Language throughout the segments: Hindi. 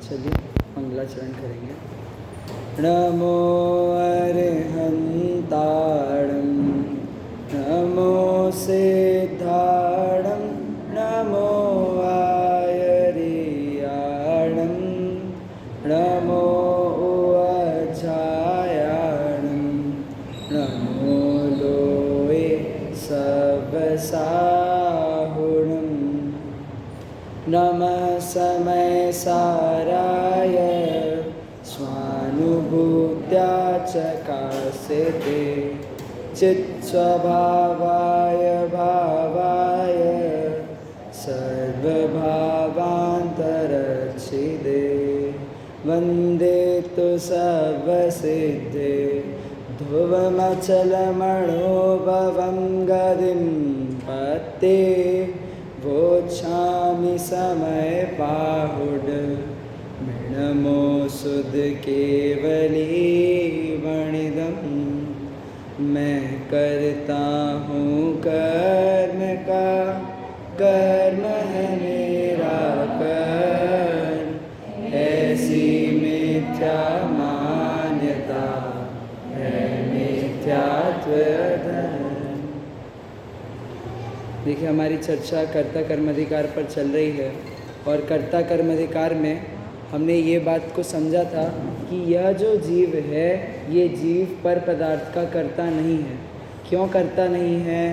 चलिए मंगलाचरण करेंगे। नमो अरिहंताणं नमो सिद्धाणं नमो आयर्याणं नमो उवज्झायाणं नमो लोये सबसाहुणं नमः समयसाराय स्वानुभूत्या चकासिते चित्स्वभावाय भावाय सर्वभावान्तरच्छिदे वन्दे तु सर्वसिद्धे ध्रुवमचलमणोभवं गतिं पत्ते वोच्छामि समय पाहुड मृणमो सुध केवली वणिदम् मैं करता हूँ कर्म का कर्म है मेरा कर्म ऐसी मिथ्या मान्यता है मिथ्यात्व धर्म। देखिए हमारी चर्चा कर्ता कर्म अधिकार पर चल रही है और कर्ता कर्म अधिकार में हमने ये बात को समझा था कि यह जो जीव है ये जीव पर पदार्थ का कर्ता नहीं है। क्यों कर्ता नहीं है?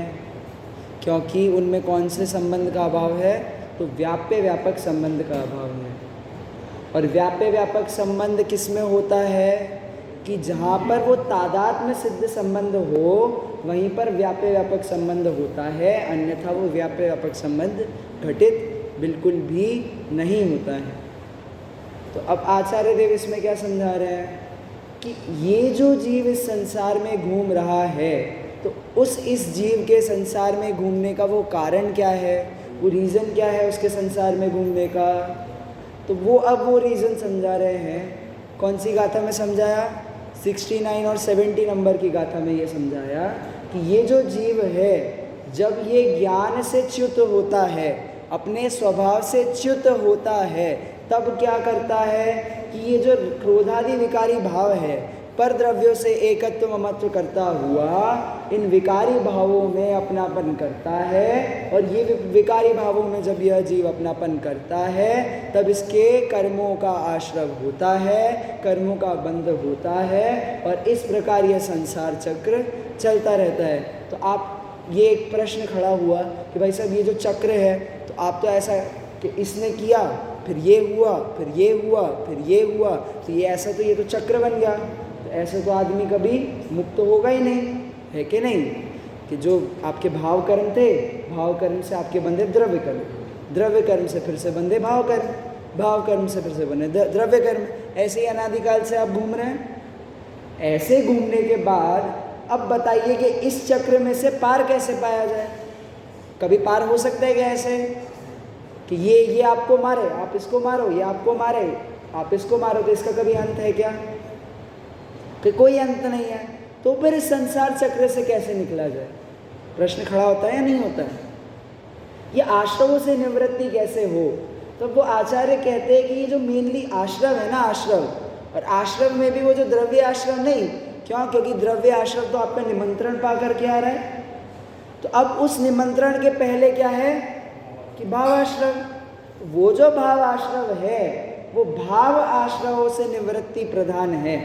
क्योंकि उनमें कौन से संबंध का अभाव है? तो व्याप्य व्यापक संबंध का अभाव है। और व्याप्य व्यापक संबंध किस में होता है कि जहाँ पर वो तादात्म्य सिद्ध संबंध हो वहीं पर व्याप्य व्यापक संबंध होता है, अन्यथा वो व्याप्य व्यापक संबंध घटित बिल्कुल भी नहीं होता है। तो अब आचार्य देव इसमें क्या समझा रहे हैं कि ये जो जीव इस संसार में घूम रहा है तो इस जीव के संसार में घूमने का वो कारण क्या है, वो रीज़न क्या है उसके संसार में घूमने का। तो वो अब वो रीज़न समझा रहे हैं। कौन सी गाथा में समझाया? 69 और 70 नंबर की गाथा में ये समझाया कि ये जो जीव है जब ये ज्ञान से च्युत होता है, अपने स्वभाव से च्युत होता है, तब क्या करता है कि ये जो क्रोधादि विकारी भाव है पर द्रव्यों से एकत्व ममत्व करता हुआ इन विकारी भावों में अपनापन करता है। और ये विकारी भावों में जब यह जीव अपनापन करता है तब इसके कर्मों का आश्रव होता है, कर्मों का बंध होता है और इस प्रकार यह संसार चक्र चलता रहता है। तो आप ये एक प्रश्न खड़ा हुआ कि भाई साहब ये जो चक्र है तो आप तो ऐसा कि इसने किया फिर ये हुआ फिर ये हुआ फिर ये हुआ तो ये ऐसा तो ये तो चक्र बन गया। तो ऐसे तो आदमी कभी मुक्त होगा ही नहीं, है कि नहीं? कि जो आपके भाव कर्म थे, भाव कर्म से आपके बंधे द्रव्य कर्म, द्रव्य कर्म से फिर से बंधे भाव कर्म, भाव कर्म से फिर से बने द्रव्य कर्म। ऐसे ही अनादिकाल से आप घूम रहे हैं। ऐसे घूमने के बाद अब बताइए कि इस चक्र में से पार कैसे पाया जाए? कभी पार हो सकता है क्या ऐसे कि ये आपको मारे आप इसको मारो, ये आपको मारे आप इसको मारो, तो इसका कभी अंत है क्या? कि कोई अंत नहीं है। तो फिर इस संसार चक्र से कैसे निकला जाए? प्रश्न खड़ा होता है या नहीं होता है? ये आश्रवों से निवृत्ति कैसे हो? तो वो आचार्य कहते हैं कि ये जो मेनली आश्रव है ना, आश्रव, और आश्रव में भी वो जो द्रव्य आश्रव नहीं, क्यों? क्योंकि द्रव्य आश्रव तो आपका निमंत्रण पा करके आ रहा है। तो अब उस निमंत्रण के पहले क्या है कि भाव आश्रव। वो जो भाव आश्रव है वो भाव आश्रवों से निवृत्ति प्रधान है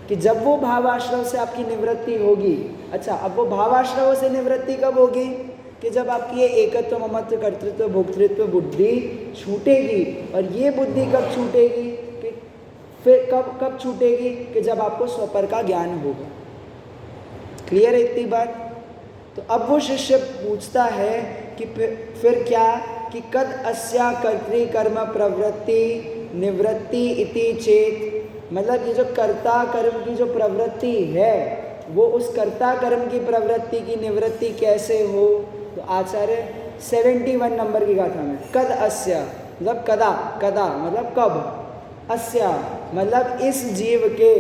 कि जब वो भाव आश्रव से आपकी निवृत्ति होगी। अच्छा, अब वो भाव आश्रवों से निवृत्ति कब होगी? कि जब आपकी ये एकत्व ममत्व कर्तृत्व भोक्तृत्व बुद्धि छूटेगी। और ये बुद्धि कब छूटेगी? कि फिर कब छूटेगी? कि जब आपको स्वपर का ज्ञान होगा। क्लियर है इतनी बात? तो अब वो शिष्य पूछता है कि फिर क्या कि कद अस्या कर्तृ कर्म प्रवृत्ति निवृत्ति इति चेत, मतलब ये जो कर्ता कर्म की जो प्रवृत्ति है वो उस कर्ता कर्म की प्रवृत्ति की निवृत्ति कैसे हो? तो आचार्य 71 नंबर की गाथा में कद अस्या मतलब कदा, कदा मतलब कब, अस्या मतलब इस जीव के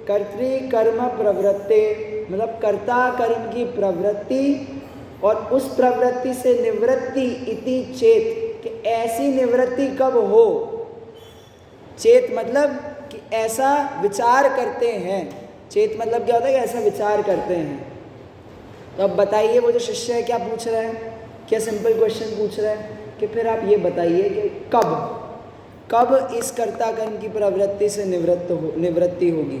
कर्तृ कर्म प्रवृत्ति मतलब कर्ता कर्म की प्रवृत्ति और उस प्रवृत्ति से निवृत्ति इति चेत कि ऐसी निवृत्ति कब हो? चेत मतलब कि ऐसा विचार करते हैं। चेत मतलब क्या होता है कि ऐसा विचार करते हैं। तो अब बताइए, वो जो शिष्य है क्या पूछ रहा है, क्या सिंपल क्वेश्चन पूछ रहा है कि फिर आप ये बताइए कि कब इस कर्ता कर्म की प्रवृत्ति से निवृत्ति होगी,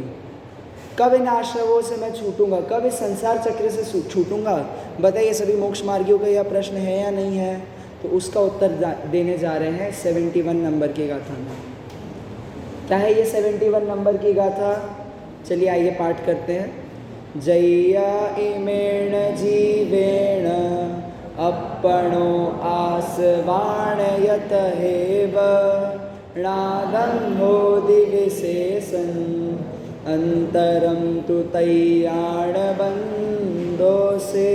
कब इन आश्रवों से मैं छूटूंगा, कब इस संसार चक्र से छूटूंगा। बताइए, सभी मोक्ष मार्गियों का यह प्रश्न है या नहीं है? तो उसका उत्तर देने जा रहे हैं 71 नंबर की गाथा में। क्या है ये 71 नंबर की गाथा? चलिए आइए पाठ करते हैं। जय्या इमेण जीवेण अपनो आसवाण यत हेव नागंहो दिविशेषं अंतरम तु तैयाण बंदो से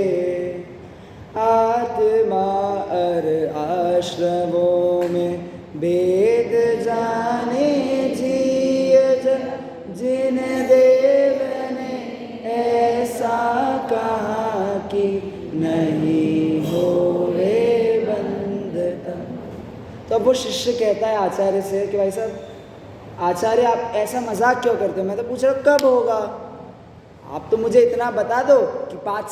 आत्मा अर आश्रवों में भेद जाने जिन देव ने ऐसा कहा कि नहीं होवे बंधता। तो अब वो शिष्य कहता है आचार्य से कि भाई साहब, आचार्य आप ऐसा मजाक क्यों करते हो? मैं तो पूछ रहा हूँ कब होगा। आप तो मुझे इतना बता दो कि 5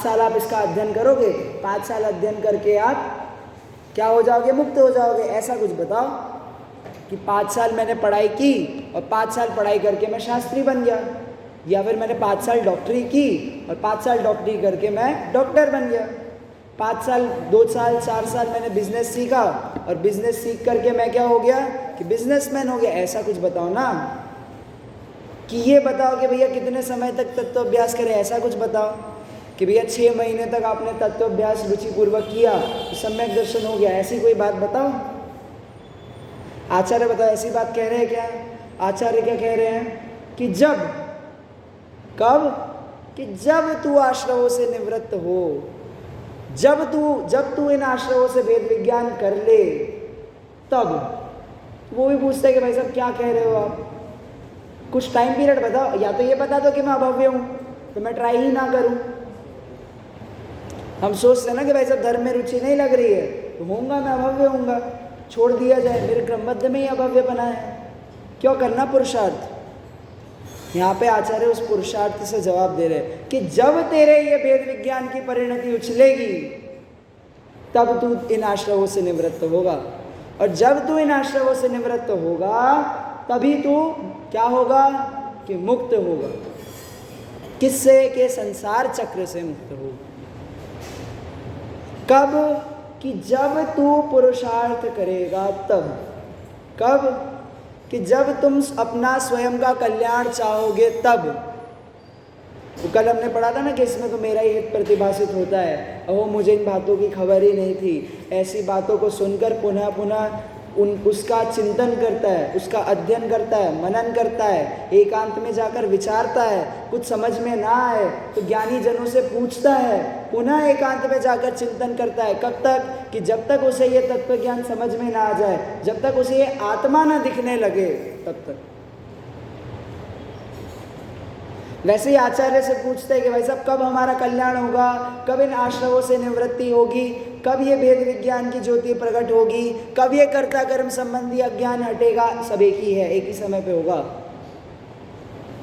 साल आप इसका अध्ययन करोगे, 5 साल अध्ययन करके आप क्या हो जाओगे? मुक्त हो जाओगे। ऐसा कुछ बताओ कि 5 साल मैंने पढ़ाई की और 5 साल पढ़ाई करके मैं शास्त्री बन गया, या फिर मैंने 5 साल डॉक्टरी की और 5 साल डॉक्टरी करके मैं डॉक्टर बन गया। 5 साल 2 साल 4 साल मैंने बिजनेस सीखा और बिजनेस सीख करके मैं क्या हो गया कि बिजनेसमैन हो गया। ऐसा कुछ बताओ ना, कि ये बताओ कि भैया कितने समय तक तत्वाभ्यास करें। ऐसा कुछ बताओ कि भैया 6 महीने तक आपने तत्वाभ्यास रुचिपूर्वक किया तो सम्यक दर्शन हो गया। ऐसी कोई बात बताओ। आचार्य बताओ, ऐसी बात कह रहे हैं क्या? आचार्य क्या कह रहे हैं कि जब तू आश्रवों से निवृत्त हो, जब तू इन आश्रवों से वेद विज्ञान कर ले, तब। वो भी पूछता है कि भाई साहब क्या कह रहे हो आप, कुछ टाइम पीरियड बताओ, या तो ये बता दो कि मैं अभव्य हूँ तो मैं ट्राई ही ना करूँ। हम सोचते हैं ना कि भाई साहब धर्म में रुचि नहीं लग रही है तो होऊंगा मैं अभव्य होऊंगा, छोड़ दिया जाए, मेरे क्रमबद्ध में ही अभव्य बना है, क्यों करना पुरुषार्थ। यहाँ पे आचार्य उस पुरुषार्थ से जवाब दे रहे कि जब तेरे ये वेद विज्ञान की परिणति उछलेगी तब तू इन आश्रवों से निवृत्त होगा, और जब तू इन आश्रवों से निवृत्त होगा तभी तू क्या होगा कि मुक्त होगा। किससे? के संसार चक्र से मुक्त होगा। कब? कि जब तू पुरुषार्थ करेगा तब। कब? कि जब तुम अपना स्वयं का कल्याण चाहोगे तब। तो कल हमने पढ़ा था ना कि इसमें तो मेरा ही हित प्रतिभासित होता है। ओह, मुझे इन बातों की खबर ही नहीं थी। ऐसी बातों को सुनकर पुनः पुनः उसका चिंतन करता है, उसका अध्ययन करता है, मनन करता है, एकांत में जाकर विचारता है, कुछ समझ में ना आए तो ज्ञानी जनों से पूछता है, पुनः एकांत में जाकर चिंतन करता है। कब तक? कि जब तक उसे ये तत्व ज्ञान समझ में ना आ जाए, जब तक उसे ये आत्मा ना दिखने लगे तब तक। वैसे ही आचार्य से पूछते हैं कि भाई साहब कब हमारा कल्याण होगा, कब इन आश्रवों से निवृत्ति होगी, कब ये वेद विज्ञान की ज्योति प्रकट होगी, कब ये कर्ता कर्म संबंधी अज्ञान हटेगा। सब एक ही है, एक ही समय पे होगा।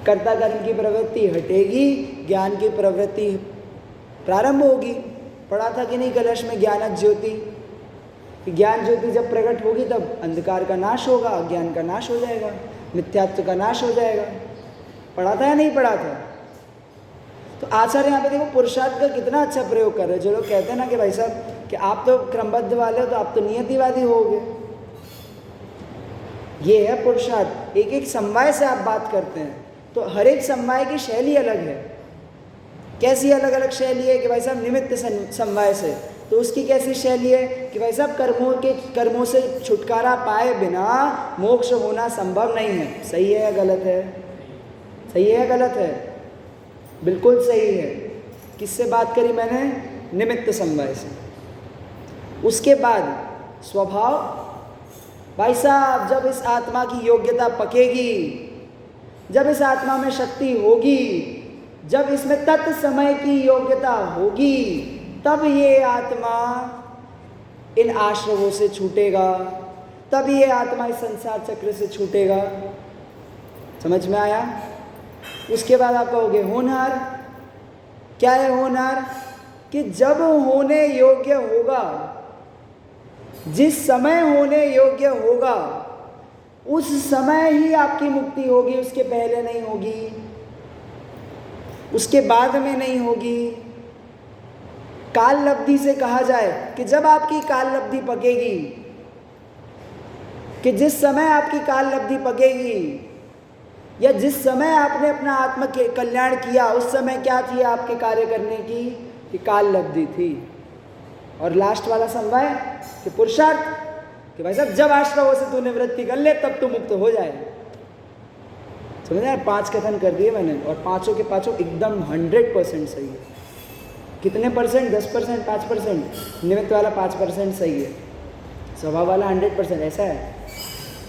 कर्ता कर्म की प्रवृत्ति हटेगी, ज्ञान की प्रवृत्ति प्रारंभ होगी। पढ़ा था कि नहीं कलश में ज्ञान ज्योति, ज्ञान ज्योति जब प्रकट होगी तब अंधकार का नाश होगा, अज्ञान का नाश हो जाएगा, मिथ्यात्व का नाश हो जाएगा। पढ़ा था या नहीं पढ़ा था? तो आचार्य यहाँ पे देखो पुरुषार्थ का कितना अच्छा प्रयोग कर रहे हैं। जो लोग कहते हैं ना कि भाई साहब कि आप तो क्रमबद्ध वाले हो तो आप तो नियतिवादी होगे, ये है पुरुषार्थ। एक एक समवाय से आप बात करते हैं तो हर एक समवाय की शैली अलग है। कैसी अलग अलग शैली है कि भाई साहब निमित्त समवाय से, तो उसकी कैसी शैली है कि भाई साहब कर्मों से छुटकारा पाए बिना मोक्ष होना संभव नहीं है। सही है या गलत है? सही है या गलत है? बिल्कुल सही है। किससे बात करी मैंने? निमित्त समवाय से। उसके बाद स्वभाव, भाई साहब जब इस आत्मा की योग्यता पकेगी, जब इस आत्मा में शक्ति होगी, जब इसमें तत्समय की योग्यता होगी, तब ये आत्मा इन आश्रवों से छूटेगा, तब ये आत्मा इस संसार चक्र से छूटेगा। समझ में आया? उसके बाद आप कहोगे होनहार। क्या है होनहार? कि जब होने योग्य होगा, जिस समय होने योग्य होगा, उस समय ही आपकी मुक्ति होगी, उसके पहले नहीं होगी, उसके बाद में नहीं होगी। काल लब्धि से कहा जाए कि जब आपकी काल लब्धि पकेगी, कि जिस समय आपकी काल लब्धि पकेगी, या जिस समय आपने अपना आत्म कल्याण किया, उस समय क्या थी आपके कार्य करने की? कि काल लब्धि थी। और लास्ट वाला समय कि पुरुषार्थ, कि भाई साहब जब आश्रमों से तू निवृत्ति कर ले तब तू मुक्त हो जाए। समझ यार, 5 कथन कर दिए मैंने, और पांचों के पांचों एकदम 100% सही है। कितने परसेंट? 10%, 5%। निमित्त वाला 5% सही है, स्वभाव वाला 100%। ऐसा है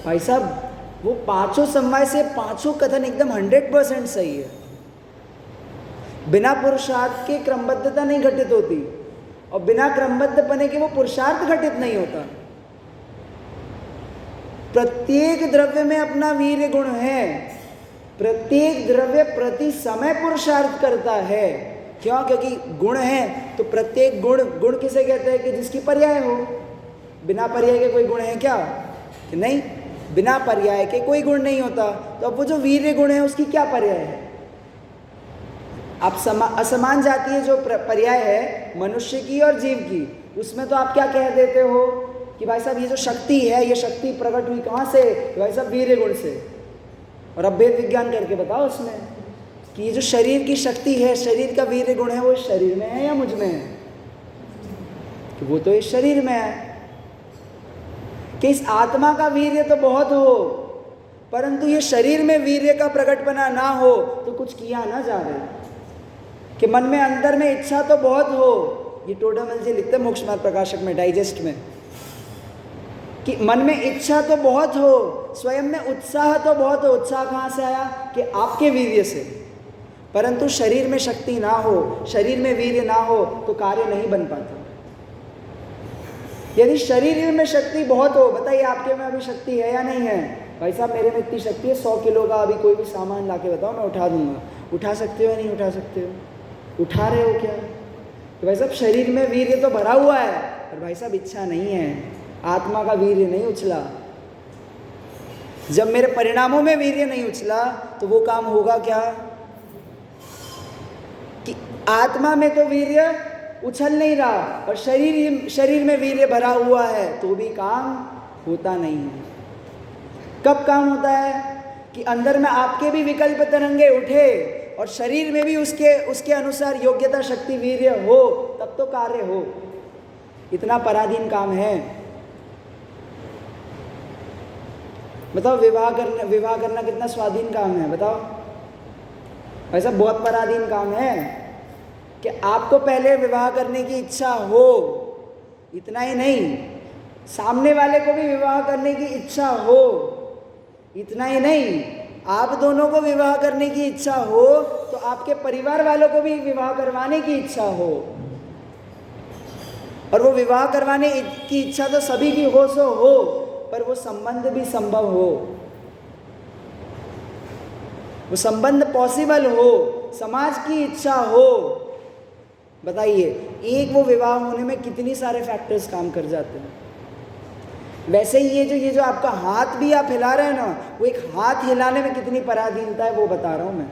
भाई साहब, वो पांचों समवाय से पांचों कथन एकदम 100% सही है। बिना पुरुषार्थ के क्रमबद्धता नहीं घटित होती, और बिना क्रमबद्ध बने के वो पुरुषार्थ घटित नहीं होता। प्रत्येक द्रव्य में अपना वीर्य गुण है। प्रत्येक द्रव्य प्रति समय पुरुषार्थ करता है। क्यों? क्योंकि गुण है, तो प्रत्येक गुण किसे कहते हैं? कि जिसकी पर्याय हो। बिना पर्याय के कोई गुण है क्या? कि नहीं, बिना पर्याय के कोई गुण नहीं होता। तो अब वो जो वीर्य गुण है उसकी क्या पर्याय है? आप असमान जातीय जो पर्याय है मनुष्य की और जीव की, उसमें तो आप क्या कह देते हो कि भाई साहब ये जो शक्ति है, ये शक्ति प्रकट हुई कहाँ से? भाई साहब वीर्य गुण से। और अब वेद विज्ञान करके बताओ उसमें कि ये जो शरीर की शक्ति है, शरीर का वीर्य गुण है, वो इस शरीर में है या मुझ में है? कि वो तो इस शरीर में है। कि इस आत्मा का वीर्य तो बहुत हो, परंतु ये शरीर में वीर्य का प्रकटपना ना हो तो कुछ किया ना जा रहे। कि मन में अंदर में इच्छा तो बहुत हो, ये टोडामल जी लिखते हैं मोक्ष मार्ग प्रकाशक में, डाइजेस्ट में, कि मन में इच्छा तो बहुत हो, स्वयं में उत्साह तो बहुत हो। उत्साह कहाँ से आया? कि आपके वीर्य से। परंतु शरीर में शक्ति ना हो, शरीर में वीर्य ना हो तो कार्य नहीं बन पाता। यदि शरीर में शक्ति बहुत हो, बताइए आपके में अभी शक्ति है या नहीं है? भाई साहब मेरे में इतनी शक्ति है, 100 किलो का अभी कोई भी सामान ला के बताओ, मैं उठा दूंगा। उठा सकते हो या नहीं उठा सकते हो? उठा रहे हो क्या? तो भाई साहब शरीर में वीर्य तो भरा हुआ है, पर भाई साहब इच्छा नहीं है, आत्मा का वीर्य नहीं उछला। जब मेरे परिणामों में वीर्य नहीं उछला तो वो काम होगा क्या? कि आत्मा में तो वीर्य उछल नहीं रहा और शरीर में वीर्य भरा हुआ है, तो भी काम होता नहीं है। कब काम होता है? कि अंदर में आपके भी विकल्प तरंगे उठे और शरीर में भी उसके अनुसार योग्यता, शक्ति, वीर्य हो, तब तो कार्य हो। इतना पराधीन काम है। बताओ विवाह करना कितना स्वाधीन काम है? बताओ। ऐसा बहुत पराधीन काम है कि आपको पहले विवाह करने की इच्छा हो, इतना ही नहीं, सामने वाले को भी विवाह करने की इच्छा हो, इतना ही नहीं, आप दोनों को विवाह करने की इच्छा हो तो आपके परिवार वालों को भी विवाह करवाने की इच्छा हो। और वो विवाह करवाने की इच्छा तो सभी की हो सो हो, पर वो संबंध भी संभव हो, वो संबंध पॉसिबल हो, समाज की इच्छा हो। बताइए, एक वो विवाह होने में कितनी सारे फैक्टर्स काम कर जाते हैं। वैसे ही ये जो आपका हाथ भी आप हिला रहे हैं ना, वो एक हाथ हिलाने में कितनी पराधीनता है वो बता रहा हूँ मैं।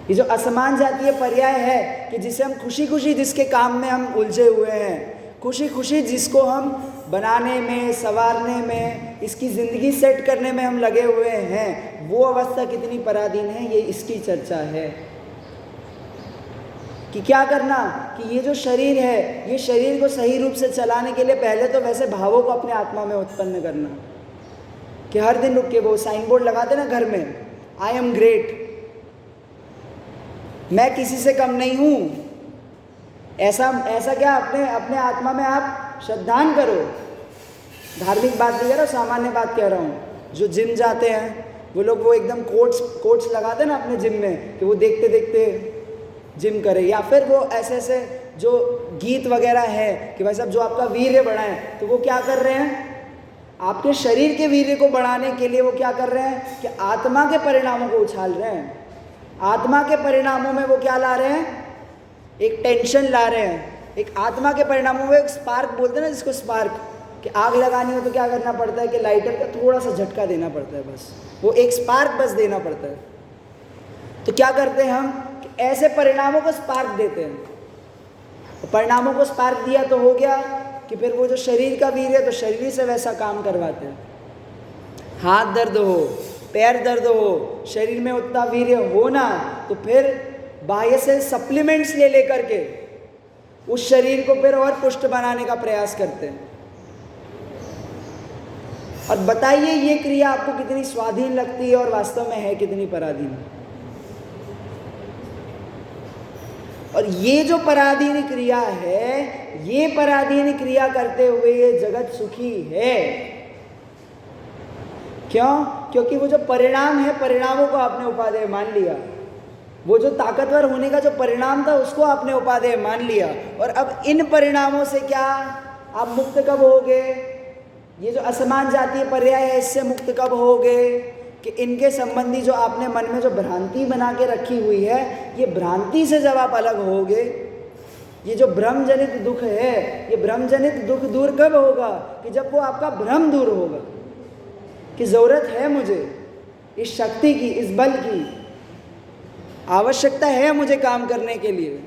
ये जो असमान जातीय पर्याय है कि जिसे हम खुशी खुशी, जिसके काम में हम उलझे हुए हैं, खुशी खुशी जिसको हम बनाने में, संवारने में, इसकी ज़िंदगी सेट करने में हम लगे हुए हैं, वो अवस्था कितनी पराधीन है, ये इसकी चर्चा है। कि क्या करना? कि ये जो शरीर है, ये शरीर को सही रूप से चलाने के लिए पहले तो वैसे भावों को अपने आत्मा में उत्पन्न करना। कि हर दिन रुक के वो साइन बोर्ड लगाते ना घर में, आई एम ग्रेट, मैं किसी से कम नहीं हूँ। ऐसा क्या अपने आत्मा में आप श्रद्धान करो। धार्मिक बात नहीं कह रहा, सामान्य बात कह रहा हूँ। जो जिम जाते हैं वो लोग वो एकदम कोट्स लगाते हैं ना अपने जिम में, कि वो देखते देखते जिम करे, या फिर वो ऐसे जो गीत वगैरह है कि भाई साहब जो आपका वीर्य बढ़ाएं, तो वो क्या कर रहे हैं? आपके शरीर के वीर्य को बढ़ाने के लिए वो क्या कर रहे हैं कि आत्मा के परिणामों को उछाल रहे हैं। आत्मा के परिणामों में वो क्या ला रहे हैं, एक टेंशन ला रहे हैं। एक आत्मा के परिणामों में एक स्पार्क बोलते हैं ना, जिसको स्पार्क, कि आग लगानी हो तो क्या करना पड़ता है कि लाइटर का थोड़ा सा झटका देना पड़ता है, बस वो एक स्पार्क बस देना पड़ता है। तो क्या करते हैं हम कि ऐसे परिणामों को स्पार्क देते हैं। तो परिणामों को स्पार्क दिया तो हो गया कि फिर वो जो शरीर का वीर्य है तो शरीर से वैसा काम करवाते हैं। हाथ दर्द हो, पैर दर्द हो, शरीर में उतना वीर्य हो ना, तो फिर बाह्य से सप्लीमेंट्स ले कर के उस शरीर को फिर और पुष्ट बनाने का प्रयास करते हैं। और बताइए ये क्रिया आपको कितनी स्वाधीन लगती है और वास्तव में है कितनी पराधीन। और ये जो पराधीन क्रिया है, ये पराधीन क्रिया करते हुए ये जगत सुखी है। क्यों? क्योंकि वो जो परिणाम है, परिणामों को आपने उपादेय मान लिया। वो जो ताकतवर होने का जो परिणाम था उसको आपने उपादेय मान लिया। और अब इन परिणामों से क्या आप मुक्त कब होगे? ये जो असमान जातीय पर्याय है इससे मुक्त कब होगे कि इनके संबंधी जो आपने मन में जो भ्रांति बना के रखी हुई है, ये भ्रांति से जब आप अलग होगे, ये जो भ्रम जनित दुख है, ये भ्रम जनित दुख दूर कब होगा कि जब वो आपका भ्रम दूर होगा कि ज़रूरत है मुझे इस शक्ति की, इस बल की, आवश्यकता है मुझे काम करने के लिए।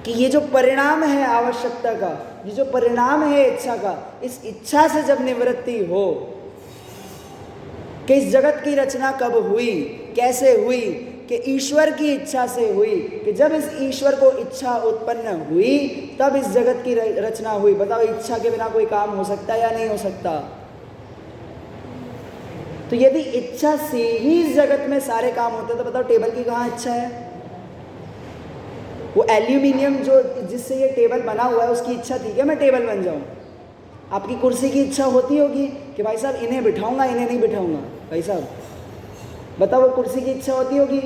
कि ये जो परिणाम है आवश्यकता का, ये जो परिणाम है इच्छा का, इस इच्छा से जब निवृत्ति हो कि इस जगत की रचना कब हुई, कैसे हुई, कि ईश्वर की इच्छा से हुई, कि जब इस ईश्वर को इच्छा उत्पन्न हुई तब इस जगत की रचना हुई। बताओ इच्छा के बिना कोई काम हो सकता है या नहीं हो सकता? तो यदि इच्छा से ही इस जगत में सारे काम होते तो बताओ टेबल की कहाँ इच्छा है? वो एल्यूमिनियम जो जिससे ये टेबल बना हुआ है उसकी इच्छा थी क्या मैं टेबल बन जाऊं? आपकी कुर्सी की इच्छा होती होगी कि भाई साहब इन्हें बिठाऊंगा, इन्हें नहीं बिठाऊंगा। भाई साहब बताओ, वो कुर्सी की इच्छा होती होगी,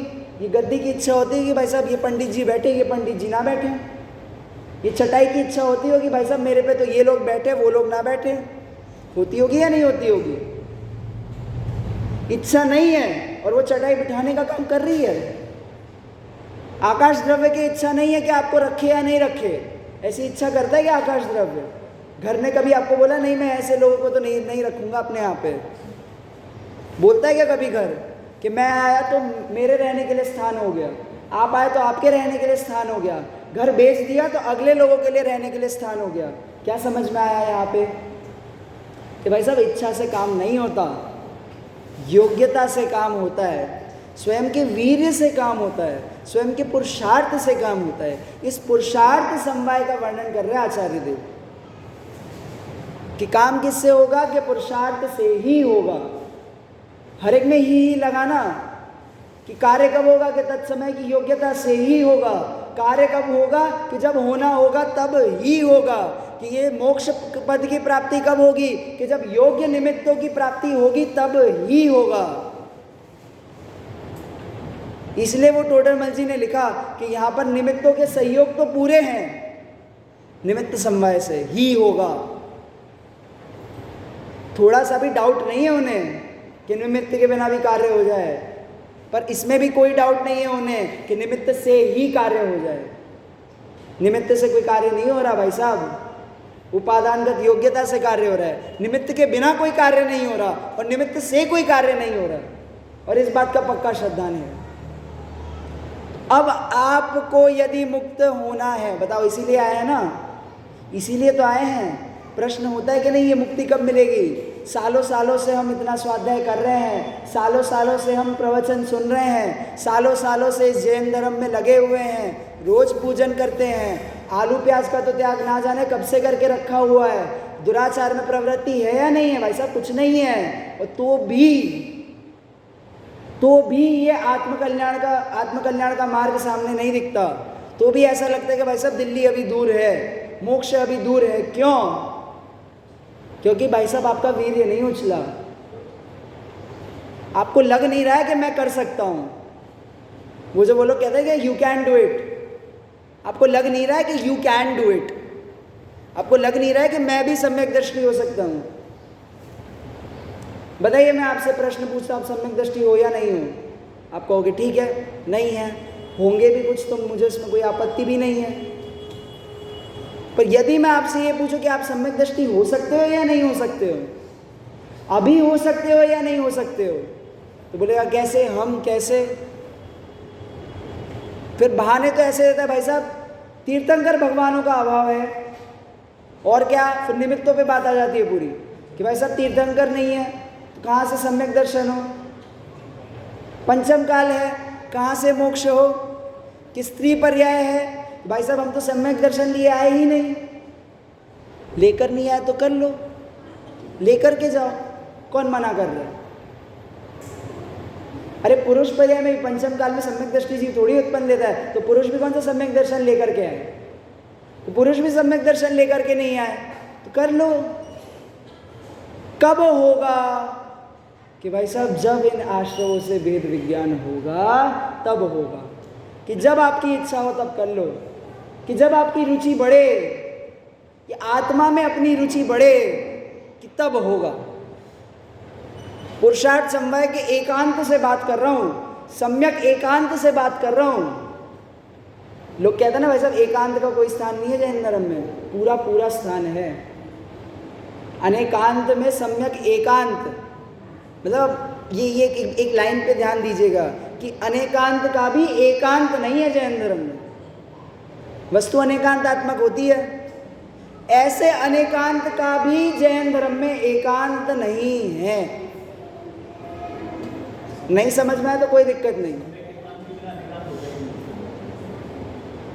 ये गद्दी की इच्छा होती है कि भाई साहब ये पंडित जी बैठे, ये पंडित जी ना बैठे। ये चटाई की इच्छा होती होगी भाई साहब मेरे पे तो ये लोग बैठे, वो लोग ना बैठे। होती होगी या नहीं होती होगी? इच्छा नहीं है और वो चटाई बिठाने का काम कर रही है। आकाश द्रव्य की इच्छा नहीं है कि आपको रखे या नहीं रखे। ऐसी इच्छा करता है कि आकाश द्रव्य? घर ने कभी आपको बोला नहीं मैं ऐसे लोगों को तो नहीं रखूंगा अपने यहाँ पे? बोलता है क्या कभी घर कि मैं आया तो मेरे रहने के लिए स्थान हो गया, आप आए तो आपके रहने के लिए स्थान हो गया, घर बेच दिया तो अगले लोगों के लिए रहने के लिए स्थान हो गया? क्या समझ में आया यहाँ पे कि भाई साहब इच्छा से काम नहीं होता, योग्यता से काम होता है, स्वयं के वीर्य से काम होता है, स्वयं के पुरुषार्थ से काम होता है। इस पुरुषार्थ समवाय का वर्णन कर रहे हैं आचार्य देव कि काम किससे होगा कि पुरुषार्थ से ही होगा। हर एक में ही लगाना कि कार्य कब होगा कि तत्समय की योग्यता से ही होगा। कार्य कब होगा कि जब होना होगा तब ही होगा। कि ये मोक्ष पद की प्राप्ति कब होगी कि जब योग्य निमित्तों की प्राप्ति होगी तब ही होगा। इसलिए वो टोडरमल जी ने लिखा कि यहाँ पर निमित्तों के सहयोग तो पूरे हैं, निमित्त समवाय से ही होगा। थोड़ा सा भी डाउट नहीं है उन्हें कि निमित्त के बिना भी कार्य हो जाए, पर इसमें भी कोई डाउट नहीं है उन्हें कि निमित्त से ही कार्य हो जाए। निमित्त से कोई कार्य नहीं हो रहा भाई साहब, उपादानगत योग्यता से कार्य हो रहा है। निमित्त के बिना कोई कार्य नहीं हो रहा और निमित्त से कोई कार्य नहीं हो रहा, और इस बात का पक्का श्रद्धान है। अब आपको यदि मुक्त होना है, बताओ इसीलिए आए हैं ना, इसीलिए तो आए हैं। प्रश्न होता है कि नहीं ये मुक्ति कब मिलेगी? सालों सालों से हम इतना स्वाध्याय कर रहे हैं, सालों सालों से हम प्रवचन सुन रहे हैं, सालों सालों से इस जैन धर्म में लगे हुए हैं, रोज पूजन करते हैं, आलू प्याज का तो त्याग ना जाने कब से करके रखा हुआ है, दुराचार में प्रवृत्ति है या नहीं है? भाई साहब कुछ नहीं है। और तो भी ये आत्मकल्याण का मार्ग सामने नहीं दिखता। तो भी ऐसा लगता है कि भाई साहब दिल्ली अभी दूर है, मोक्ष अभी दूर है। क्यों? क्योंकि भाई साहब आपका वीर्य नहीं उछला, आपको लग नहीं रहा है कि मैं कर सकता हूं। वो जो वो लोग कहते हैं कि यू कैन डू इट, आपको लग नहीं रहा है कि यू कैन डू इट, आपको लग नहीं रहा है कि मैं भी सम्यक दर्शी हो सकता हूं। बताइए, मैं आपसे प्रश्न पूछता हूँ, आप सम्यक दृष्टि हो या नहीं हो? आप कहोगे ठीक है, नहीं है, होंगे भी कुछ तो मुझे उसमें कोई आपत्ति भी नहीं है। पर यदि मैं आपसे ये पूछूं कि आप सम्यक दृष्टि हो सकते हो या नहीं हो सकते हो, अभी हो सकते हो या नहीं हो सकते हो, तो बोलेगा कैसे, हम कैसे? फिर बहाने तो ऐसे देता है, भाई साहब तीर्थंकर भगवानों का अभाव है, और क्या, फिर निमित्तों पे बात आ जाती है पूरी कि भाई साहब तीर्थंकर नहीं है तो कहाँ से सम्यक दर्शन हो, पंचम काल है कहाँ से मोक्ष हो, कि स्त्री पर्याय है, भाई साहब हम तो सम्यक दर्शन लिए आए ही नहीं। लेकर नहीं आए तो कर लो, लेकर के जाओ, कौन मना कर रहा है? अरे पुरुष पर्याय में पंचम काल में सम्यक दृष्टि जीव थोड़ी उत्पन्न देता है, तो पुरुष भी कौन सा सम्यक दर्शन लेकर के आए? तो पुरुष भी सम्यक दर्शन लेकर के नहीं आए तो कर लो। कब होगा? कि भाई साहब जब इन आश्रमों से वेद विज्ञान होगा तब होगा, कि जब आपकी इच्छा हो तब कर लो, कि जब आपकी रुचि बढ़े, कि आत्मा में अपनी रुचि बढ़े, कि तब होगा। पुरुषार्थ समवाय के एकांत से बात कर रहा हूँ, सम्यक एकांत से बात कर रहा हूँ। लोग कहते हैं ना भाई साहब एकांत का कोई स्थान नहीं है जैन धर्म में, पूरा पूरा स्थान है। अनेकांत में सम्यक एकांत, मतलब ये एक लाइन पे ध्यान दीजिएगा कि अनेकांत का भी एकांत नहीं है जैन धर्म में। वस्तु अनेकांतात्मक होती है, ऐसे अनेकांत का भी जैन धर्म में एकांत नहीं है। नहीं समझ में आया तो कोई दिक्कत नहीं।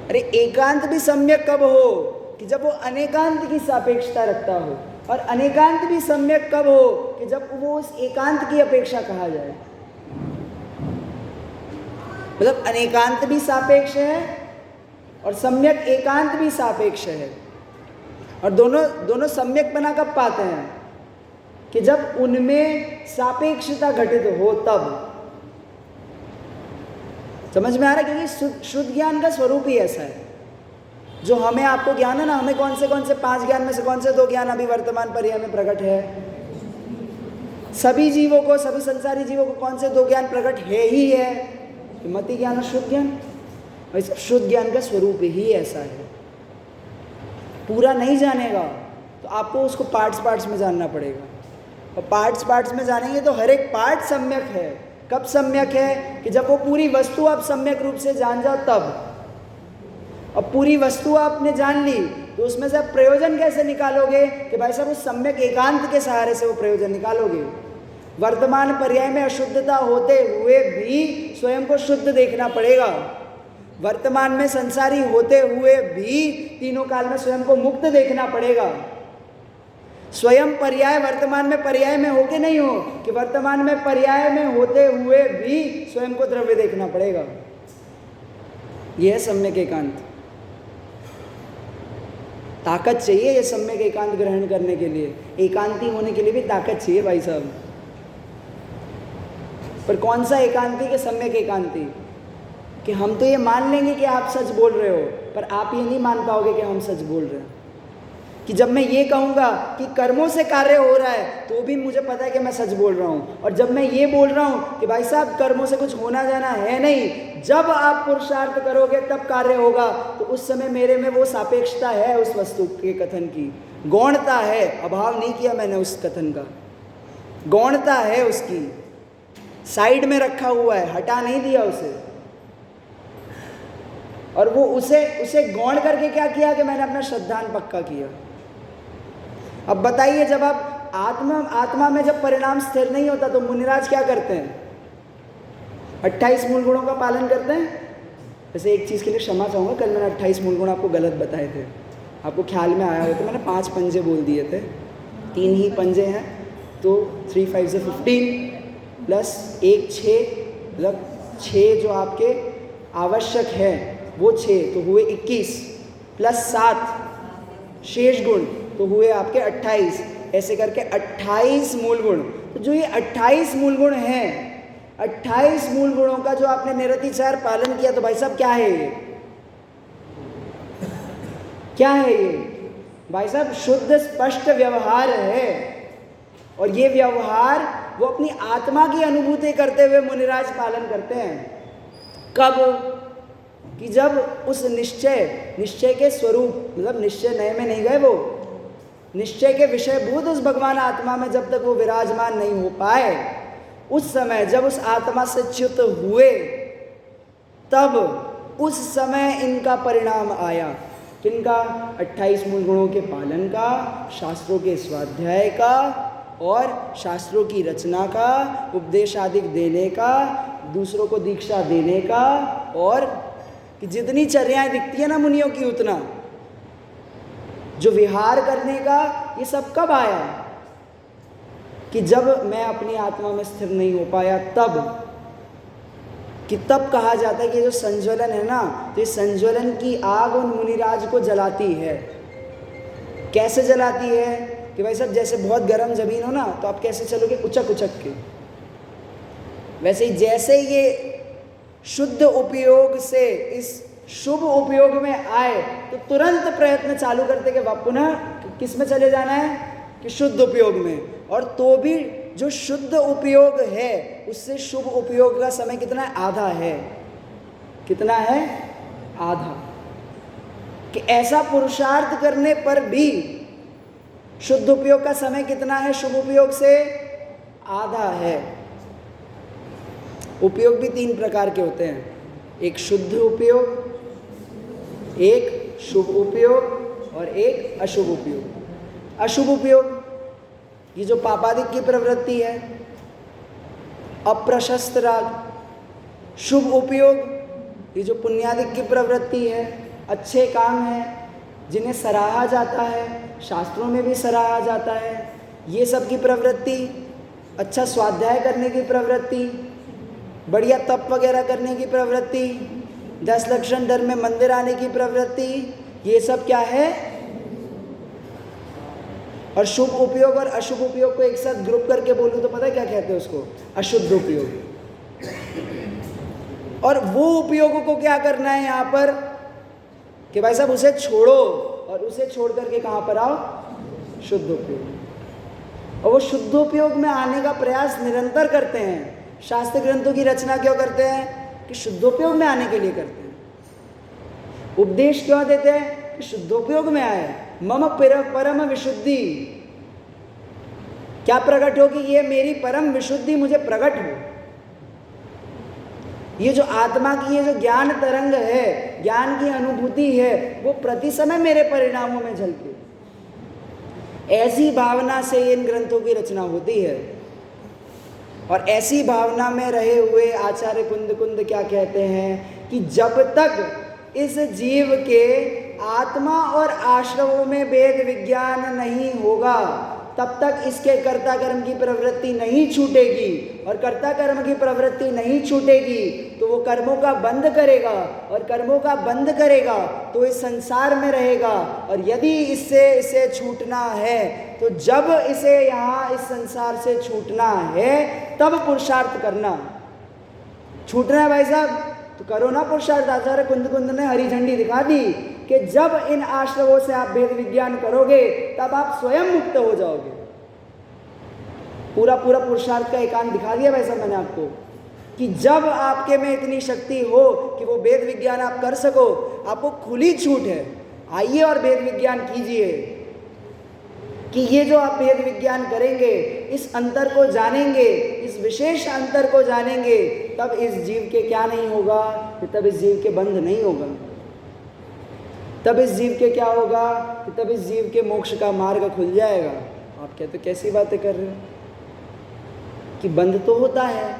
अरे एकांत भी सम्यक कब हो? कि जब वो अनेकांत की सापेक्षता रखता हो, और अनेकांत भी सम्यक कब हो? कि जब वो उस एकांत की अपेक्षा कहा जाए। मतलब अनेकांत भी सापेक्ष है और सम्यक एकांत भी सापेक्ष है, और दोनों सम्यकपना कब पाते हैं? कि जब उनमें सापेक्षता घटित हो तब। समझ में आ रहा है? क्योंकि शुद्ध ज्ञान का स्वरूप ही ऐसा है। जो हमें आपको ज्ञान है ना, हमें कौन से 5 ज्ञान में से कौन से 2 ज्ञान अभी वर्तमान पर्याय में प्रकट है? सभी जीवों को, सभी संसारी जीवों को कौन से 2 ज्ञान प्रकट है ही है? मति ज्ञान और शुद्ध ज्ञान। और शुद्ध ज्ञान का स्वरूप ही ऐसा है। पूरा नहीं जानेगा तो आपको उसको पार्ट्स में जानना पड़ेगा, और पार्ट्स में जानेंगे तो हर एक पार्ट सम्यक है। कब सम्यक है? कि जब वो पूरी वस्तु आप सम्यक रूप से जान जाओ तब। अब पूरी वस्तु आपने जान ली तो उसमें से आप प्रयोजन कैसे निकालोगे? कि भाई साहब उस सम्यक एकांत के सहारे से वो प्रयोजन निकालोगे। वर्तमान पर्याय में अशुद्धता होते हुए भी स्वयं को शुद्ध देखना पड़ेगा। वर्तमान में संसारी होते हुए भी तीनों काल में स्वयं को मुक्त देखना पड़ेगा। स्वयं पर्याय वर्तमान में पर्याय में हो के नहीं हो, कि वर्तमान में पर्याय में होते हुए भी स्वयं को द्रव्य देखना पड़ेगा। यह है सम्यक एकांत। ताकत चाहिए ये सम्यक एकांत ग्रहण करने के लिए, एकांती होने के लिए भी ताकत चाहिए भाई साहब। पर कौन सा एकांती के सम्यक एकांती? कि हम तो ये मान लेंगे कि आप सच बोल रहे हो, पर आप ये नहीं मान पाओगे कि हम सच बोल रहे हैं। कि जब मैं ये कहूँगा कि कर्मों से कार्य हो रहा है तो भी मुझे पता है कि मैं सच बोल रहा हूँ, और जब मैं ये बोल रहा हूँ कि भाई साहब कर्मों से कुछ होना जाना है नहीं, जब आप पुरुषार्थ करोगे तब कार्य होगा, तो उस समय मेरे में वो सापेक्षता है उस वस्तु के कथन की, गौणता है। अभाव नहीं किया मैंने उस कथन का, गौणता है उसकी, साइड में रखा हुआ है, हटा नहीं दिया उसे। और वो उसे गौण करके क्या किया? कि मैंने अपना श्रद्धान पक्का किया। अब बताइए, जब आप आत्मा में जब परिणाम स्थिर नहीं होता तो मुनिराज क्या करते हैं? 28 मूल गुणों का पालन करते हैं। वैसे एक चीज़ के लिए क्षमा चाहूँगा, कल मैंने 28 मूल गुण आपको गलत बताए थे, आपको ख्याल में आया हो तो मैंने 5 पंजे बोल दिए थे, 3 ही पंजे हैं, तो 3 5 से 15 प्लस 1 6, मतलब 6 जो आपके आवश्यक है वो 6, तो हुए 21, प्लस 7 शेष गुण तो हुए आपके 28। ऐसे करके 28 मूल गुण। तो जो ये 28 मूल गुण हैं, 28 मूल गुणों का जो आपने निरतिचार पालन किया, तो भाई साहब क्या है ये? क्या है ये? भाई साहब शुद्ध स्पष्ट व्यवहार है। और ये व्यवहार वो अपनी आत्मा की अनुभूति करते हुए मुनिराज पालन करते हैं। कब? कि जब उस निश्चय के स्वरूप, मतलब निश्चय नए में नहीं गए, वो निश्चय के विषयभूत उस भगवान आत्मा में जब तक वो विराजमान नहीं हो पाए, उस समय जब उस आत्मा से च्युत हुए, तब उस समय इनका परिणाम आया। किनका? 28 मूल गुणों के पालन का, शास्त्रों के स्वाध्याय का और शास्त्रों की रचना का, उपदेश आदि देने का, दूसरों को दीक्षा देने का, और कि जितनी चर्याएं दिखती है ना मुनियों की, उतना जो विहार करने का, ये सब कब आया? कि जब मैं अपनी आत्मा में स्थिर नहीं हो पाया, तब कि तब कहा जाता है कि जो संज्वलन है ना, तो ये संज्वलन की आग उन मुनिराज को जलाती है। कैसे जलाती है? कि भाई साहब जैसे बहुत गर्म ज़मीन हो ना, तो आप कैसे चलोगे? उचक उचक के। वैसे ही जैसे ये शुद्ध उपयोग से इस शुभ उपयोग में आए, तो तुरंत प्रयत्न चालू करते कि पुनः किस में चले जाना है? कि शुद्ध उपयोग में। और तो भी जो शुद्ध उपयोग है, उससे शुभ उपयोग का समय कितना है? आधा है। कितना है? आधा। कि ऐसा पुरुषार्थ करने पर भी शुद्ध उपयोग का समय कितना है? शुभ उपयोग से आधा है। उपयोग भी 3 प्रकार के होते हैं, एक शुद्ध उपयोग, एक शुभ उपयोग और एक अशुभ उपयोग। अशुभ उपयोग ये जो पापादिक की प्रवृत्ति है, अप्रशस्त राग। शुभ उपयोग ये जो पुण्यादिक की प्रवृत्ति है, अच्छे काम हैं जिन्हें सराहा जाता है, शास्त्रों में भी सराहा जाता है, ये सब की प्रवृत्ति, अच्छा स्वाध्याय करने की प्रवृत्ति, बढ़िया तप वगैरह करने की प्रवृत्ति, 10 लक्षण धर्म में मंदिर आने की प्रवृत्ति, ये सब क्या है? और शुभ उपयोग और अशुभ उपयोग को एक साथ ग्रुप करके बोलूं तो पता है क्या कहते हैं उसको? अशुद्ध उपयोग। और वो उपयोग को क्या करना है यहाँ पर? कि भाई साहब उसे छोड़ो, और उसे छोड़ करके कहाँ पर आओ? शुद्ध उपयोग। और वो शुद्ध उपयोग में आने का प्रयास निरंतर करते हैं। शास्त्र ग्रंथों की रचना क्यों करते हैं? कि शुद्धोपयोग में आने के लिए करते हैं। उपदेश क्यों देते हैं? कि शुद्धोपयोग में आए। मम परम विशुद्धि, क्या प्रकट हो? कि ये मेरी परम विशुद्धि मुझे प्रकट हो। ये जो आत्मा की ये जो ज्ञान तरंग है, ज्ञान की अनुभूति है, वो प्रति समय मेरे परिणामों में झलके। ऐसी भावना से इन ग्रंथों की रचना होती है। और ऐसी भावना में रहे हुए आचार्य कुंद क्या कहते हैं? कि जब तक इस जीव के आत्मा और आश्रमों में वेद विज्ञान नहीं होगा, तब तक इसके कर्ता कर्म की प्रवृत्ति नहीं छूटेगी। और कर्ता कर्म की प्रवृत्ति नहीं छूटेगी तो वो कर्मों का बंद करेगा, और कर्मों का बंद करेगा तो इस संसार में रहेगा। और यदि इसे छूटना है, तो जब इसे यहाँ इस संसार से छूटना है, तब पुरुषार्थ करना। छूटना है भाई साहब तो करो ना पुरुषार्थ। आचार्य कुंद ने हरी झंडी दिखा दी कि जब इन आश्रमों से आप वेद विज्ञान करोगे, तब आप स्वयं मुक्त हो जाओगे। पूरा पुरुषार्थ का एकांत दिखा दिया वैसा मैंने आपको, कि जब आपके में इतनी शक्ति हो कि वो वेद विज्ञान आप कर सको, आपको खुली छूट है, आइए और वेद विज्ञान कीजिए। कि ये जो आप वेद विज्ञान करेंगे, इस अंतर को जानेंगे, इस विशेष अंतर को जानेंगे, तब इस जीव के क्या नहीं होगा? तब इस जीव के बंध नहीं होगा। तब इस जीव के क्या होगा? कि तब इस जीव के मोक्ष का मार्ग खुल जाएगा। आप कहते कैसी बातें कर रहे हो? कि बंध तो होता है,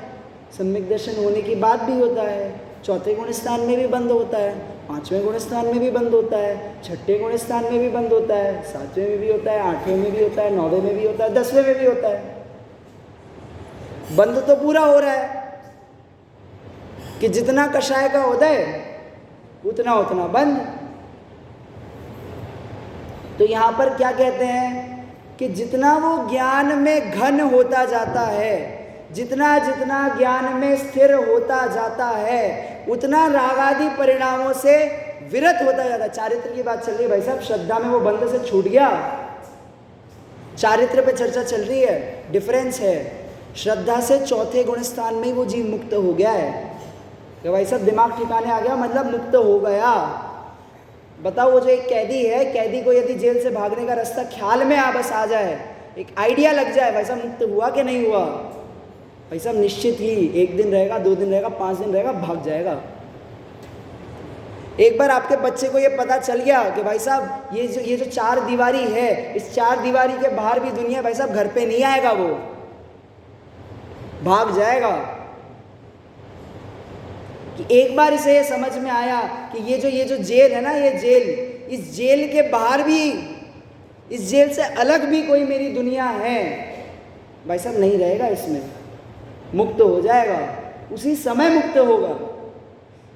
सम्यक दर्शन होने के बाद भी होता है, चौथे गुण स्थान में भी बंद होता है, 5वें गुण स्थान में भी बंद होता है, 6ठे गुण स्थान में भी बंद होता है, 7वें में भी होता है, 8वें में भी होता है, 9वें में भी होता है, 10वें में भी होता है। बंद तो पूरा हो रहा है कि जितना कषाय का उदय उतना उतना बंद। तो यहाँ पर क्या कहते हैं? कि जितना वो ज्ञान में घन होता जाता है, जितना जितना ज्ञान में स्थिर होता जाता है, उतना रागादि परिणामों से विरत होता जाता है। चारित्र की बात चल रही है भाई साहब, श्रद्धा में वो बंध से छूट गया, चारित्र पे चर्चा चल रही है, डिफरेंस है। श्रद्धा से चौथे गुण स्थान में ही वो जीव मुक्त हो गया है कि भाई साहब दिमाग ठिकाने आ गया, मतलब मुक्त हो गया। बताओ, वो जो एक कैदी है, कैदी को यदि जेल से भागने का रास्ता ख्याल में बस आ जाए, एक आइडिया लग जाए, भाई साहब मुक्त हुआ कि नहीं हुआ? भाई साहब निश्चित ही 1 दिन रहेगा, 2 दिन रहेगा, 5 दिन रहेगा, भाग जाएगा। एक बार आपके बच्चे को ये पता चल गया कि भाई साहब ये जो 4 दीवारी है, इस 4 दीवारी के बाहर भी दुनिया, भाई साहब घर पे नहीं आएगा, वो भाग जाएगा। कि एक बार इसे ये समझ में आया कि ये जो जेल है ना, ये जेल, इस जेल के बाहर भी, इस जेल से अलग भी कोई मेरी दुनिया है, भाई साहब नहीं रहेगा, इसमें मुक्त हो जाएगा, उसी समय मुक्त होगा।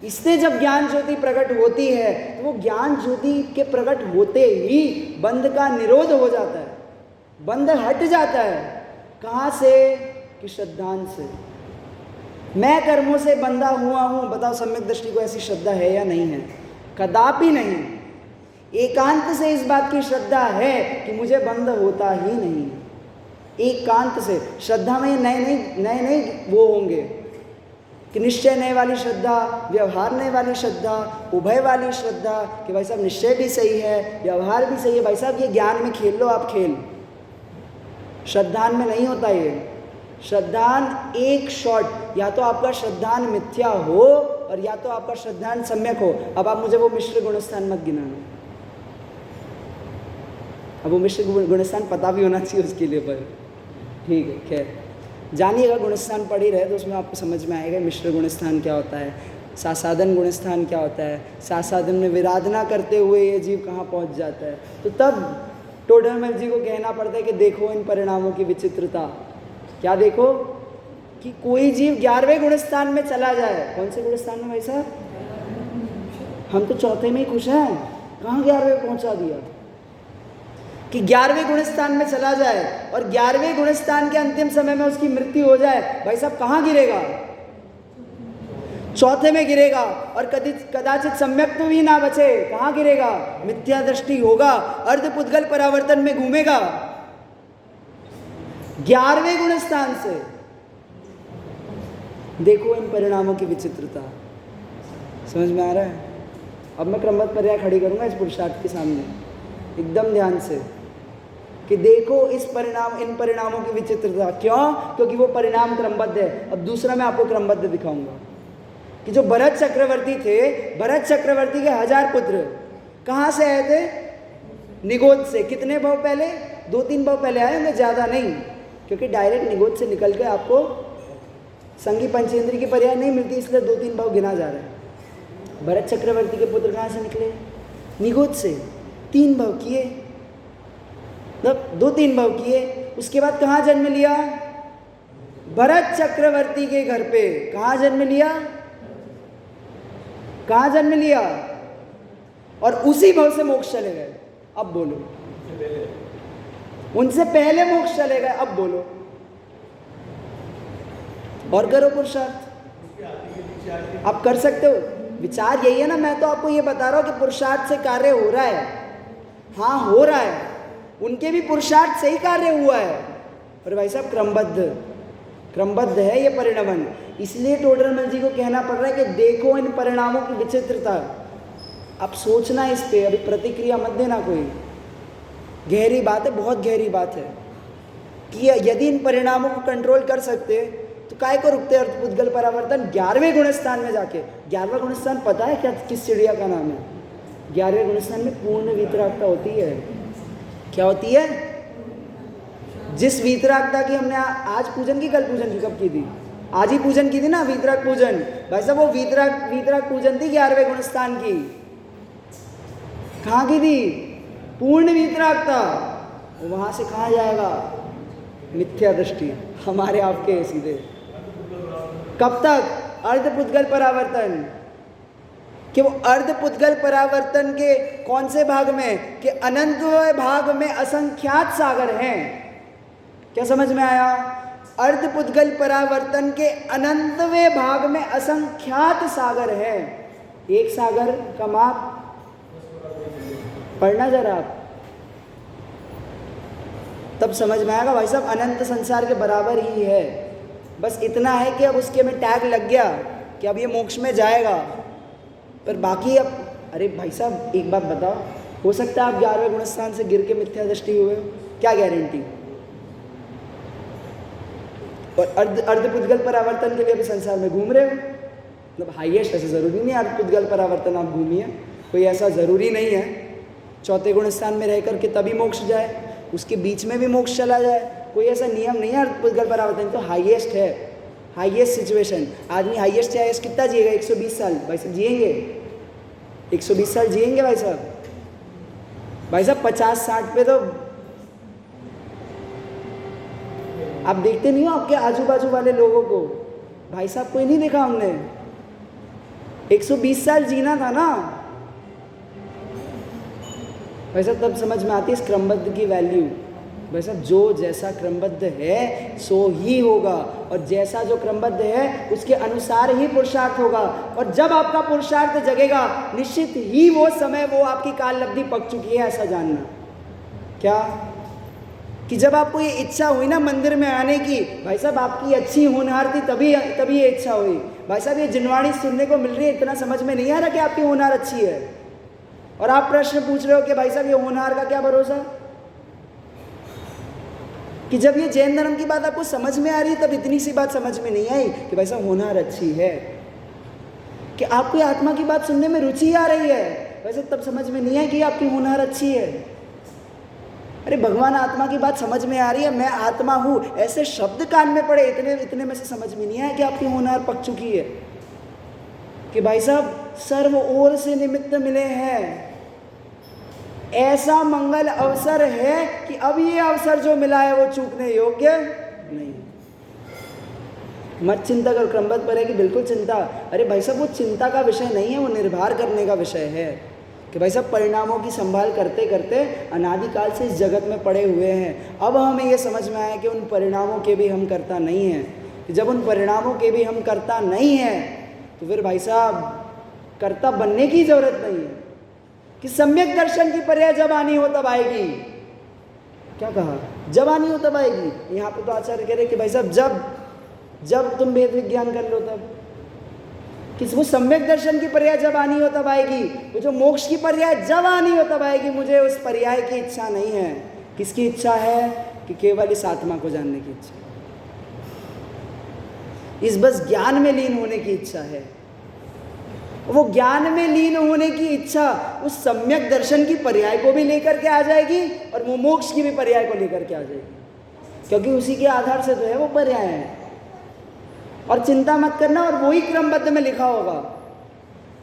इससे जब ज्ञान ज्योति प्रकट होती है तो वो ज्ञान ज्योति के प्रकट होते ही बंध का निरोध हो जाता है, बंध हट जाता है। कहाँ से? कि श्रद्धांत से। मैं कर्मों से बंधा हुआ हूँ, बताओ सम्यक दृष्टि को ऐसी श्रद्धा है या नहीं है? कदापि नहीं। एकांत से इस बात की श्रद्धा है कि मुझे बंध होता ही नहीं। एकांत से श्रद्धा में नए वो होंगे कि निश्चय नए वाली श्रद्धा, व्यवहार नए वाली श्रद्धा, उभय वाली श्रद्धा कि भाई साहब निश्चय भी सही है, व्यवहार भी सही है। भाई साहब ये ज्ञान में खेल लो आप खेल, श्रद्धान में नहीं होता ये। श्रद्धान एक शॉट, या तो आपका श्रद्धान मिथ्या हो और या तो आपका श्रद्धान सम्यक हो। अब आप मुझे वो मिश्र गुणस्थान मत गिनाना, अब वो मिश्र गुणस्थान पता भी होना चाहिए उसके लिए, पर ठीक है, खैर जानिएगा, गुणस्थान पढ़ ही रहे तो उसमें आपको समझ में आएगा मिश्र गुणस्थान क्या होता है, सासाधन गुणस्थान क्या होता है, सासाधन में विराधना करते हुए ये जीव कहाँ पहुँच जाता है। तो तब टोडरमल जी को कहना पड़ता है कि देखो इन परिणामों की विचित्रता। क्या देखो? कि कोई जीव 11वें गुणस्थान में चला जाए। कौन से गुणस्थान में भाई साहब? हम तो चौथे में ही खुश हैं, कहाँ 11वें पहुँचा दिया? कि 11वें गुणस्थान में चला जाए और 11वें गुणस्थान के अंतिम समय में उसकी मृत्यु हो जाए, भाई साहब कहाँ गिरेगा? चौथे में गिरेगा। और कदाचित सम्यक तो भी ना बचे, कहाँ गिरेगा? मिथ्या दृष्टि होगा, अर्धपुद्गल परावर्तन में घूमेगा 11वें गुणस्थान से। देखो इन परिणामों की विचित्रता, समझ में आ रहा है? अब मैं क्रमबद्ध पर्याय खड़ी करूंगा इस पुरुषार्थ के सामने, एकदम ध्यान से, कि देखो इन परिणामों की विचित्रता। क्यों? क्योंकि वो परिणाम क्रमबद्ध है। अब दूसरा मैं आपको क्रमबद्ध दिखाऊंगा कि जो भरत चक्रवर्ती थे, भरत चक्रवर्ती के 1000 पुत्र कहाँ से आए थे? निगोद से। कितने भाव पहले? 2-3 भाव पहले आए होंगे, ज़्यादा नहीं, क्योंकि डायरेक्ट निगोद से निकल के आपको संगी पंचेंद्री की पर्याय नहीं मिलती, इसलिए 2-3 भाव गिना जा रहा है। भरत चक्रवर्ती के पुत्र कहाँ से निकले? निगोद से। 3 भाव किए, मतलब 2-3 भाव किए। उसके बाद कहाँ जन्म लिया? भरत चक्रवर्ती के घर पे। कहाँ जन्म लिया? कहाँ जन्म लिया? और उसी भाव से मोक्ष चले गए। अब बोलो, उनसे पहले मोक्ष चले गए, अब बोलो। और करो पुरुषार्थ, आप कर सकते हो। विचार यही है ना, मैं तो आपको ये बता रहा हूं कि पुरुषार्थ से कार्य हो रहा है। हाँ हो रहा है, उनके भी पुरुषार्थ से ही कार्य हुआ है, पर भाई साहब क्रमबद्ध है ये परिणमन। इसलिए टोडरमल जी को कहना पड़ रहा है कि देखो इन परिणामों की विचित्रता। अब सोचना इस पे, अभी प्रतिक्रिया मत देना कोई। गहरी बात है, बहुत गहरी बात है कि यदि इन परिणामों को कंट्रोल कर सकते तो काय को रुकते अर्धपुद्गल परावर्तन 11वें गुणस्थान में जाके। 11वां गुणस्थान पता है क्या, किस चिड़िया का नाम है? 11वें गुणस्थान में पूर्ण वीतरागता होती है। क्या होती है? जिस वीतरागता की हमने आज पूजन की, कल पूजन की, कब की थी? आज ही पूजन की थी ना, वीतराग पूजन। भाई साहब वो वीतराग पूजन थी 11वें गुणस्थान की। कहाँ की थी? पूर्ण वीतरागता। वहां से कहाँ जाएगा? मिथ्या दृष्टि, हमारे आपके सीधे। कब तक? अर्धपुद्गल परावर्तन। कि वो अर्धपुद्गल परावर्तन के कौन से भाग में? कि अनंतवें भाग में असंख्यात सागर हैं। क्या समझ में आया? अर्धपुद्गल परावर्तन के अनंतवें भाग में असंख्यात सागर हैं। एक सागर का माप पढ़ना जरा आप, तब समझ में आएगा भाई साहब अनंत संसार के बराबर ही है। बस इतना है कि अब उसके में टैग लग गया कि अब ये मोक्ष में जाएगा, पर बाकी अब, अरे भाई साहब एक बात बताओ, हो सकता है आप 11वें गुणस्थान से गिर के मिथ्या दृष्टि हुए हो, क्या गारंटी? और अर्ध पुद्गल परावर्तन के लिए भी संसार में घूम रहे हो, मतलब हाईएस्ट, ऐसा ज़रूरी नहीं अर्ध पुद्गल परावर्तन आप घूमिए, कोई ऐसा ज़रूरी नहीं है 4थे गुण स्थान में रह करके तभी मोक्ष जाए, उसके बीच में भी मोक्ष चला जाए, कोई ऐसा नियम नहीं है अर्ध पुद्गल परावर्तन। तो हाईएस्ट है, हाईएस्ट सिचुएशन, आदमी हाईएस्ट से हाईएस्ट कितना जिएगा? 120 साल भाई साहब जिएंगे, 120 साल जिएंगे भाई साहब। भाई साहब 50-60 पे तो आप देखते नहीं हो आपके आजू बाजू वाले लोगों को, भाई साहब कोई नहीं देखा हमने, 120 साल जीना था ना भाई साहब, तब समझ में आती है इस क्रमबद्ध की वैल्यू। भाई साहब जो जैसा क्रमबद्ध है सो ही होगा, और जैसा जो क्रमबद्ध है उसके अनुसार ही पुरुषार्थ होगा, और जब आपका पुरुषार्थ जगेगा निश्चित ही वो समय, वो आपकी काल लब्धि पक चुकी है, ऐसा जानना। क्या कि जब आपको ये इच्छा हुई ना मंदिर में आने की, भाई साहब आपकी अच्छी होनहार थी तभी ये इच्छा हुई। भाई साहब ये जिनवाणी सुनने को मिल रही है, इतना समझ में नहीं आ रहा कि आपकी होनहार अच्छी है, और आप प्रश्न पूछ रहे हो कि भाई साहब ये होनहार का क्या भरोसा? कि जब ये जैन धर्म की बात आपको समझ में आ रही तब इतनी सी बात समझ में नहीं आई कि भाई साहब होनहार अच्छी है, कि आपको आत्मा की बात सुनने में रुचि आ रही है, वैसे तब समझ में नहीं आई कि आपकी होनहार अच्छी है। अरे भगवान आत्मा की बात समझ में आ रही है, मैं आत्मा हूँ, ऐसे शब्द कान में पड़े, इतने में से समझ में नहीं आया कि आपकी होनहार पक चुकी है, कि भाई साहब सर्व ओर से निमित्त मिले हैं, ऐसा मंगल अवसर है कि अब ये अवसर जो मिला है वो चूकने योग्य नहीं। मत चिंता कर, क्रमबद्ध पर है कि बिल्कुल चिंता, अरे भाई साहब वो चिंता का विषय नहीं है, वो निर्भर करने का विषय है कि भाई साहब परिणामों की संभाल करते करते अनादिकाल से इस जगत में पड़े हुए हैं। अब हमें ये समझ में आया कि उन परिणामों के भी हम करता नहीं हैं, कि जब उन परिणामों के भी हम करता नहीं हैं तो फिर भाई साहब कर्ता बनने की जरूरत नहीं है, कि सम्यक दर्शन की पर्याय जब आनी हो तब आएगी। क्या कहा? जब आनी हो तब आएगी। यहाँ पे तो आचार्य कह रहे कि भाई साहब जब तुम वेद विज्ञान कर लो तब, कि वो सम्यक दर्शन की पर्याय जब आनी हो तब आएगी, वो जो मोक्ष की पर्याय जब आनी हो तब आएगी। मुझे उस पर्याय की इच्छा नहीं है। किसकी इच्छा है? कि केवल इस आत्मा को जानने की इच्छा, इस बस ज्ञान में लीन होने की इच्छा है। वो ज्ञान में लीन होने की इच्छा उस सम्यक दर्शन की पर्याय को भी लेकर के आ जाएगी और वो मोक्ष की भी पर्याय को लेकर के आ जाएगी, क्योंकि उसी के आधार से तो है वो पर्याय है। और चिंता मत करना, और वही क्रमबद्ध में लिखा होगा,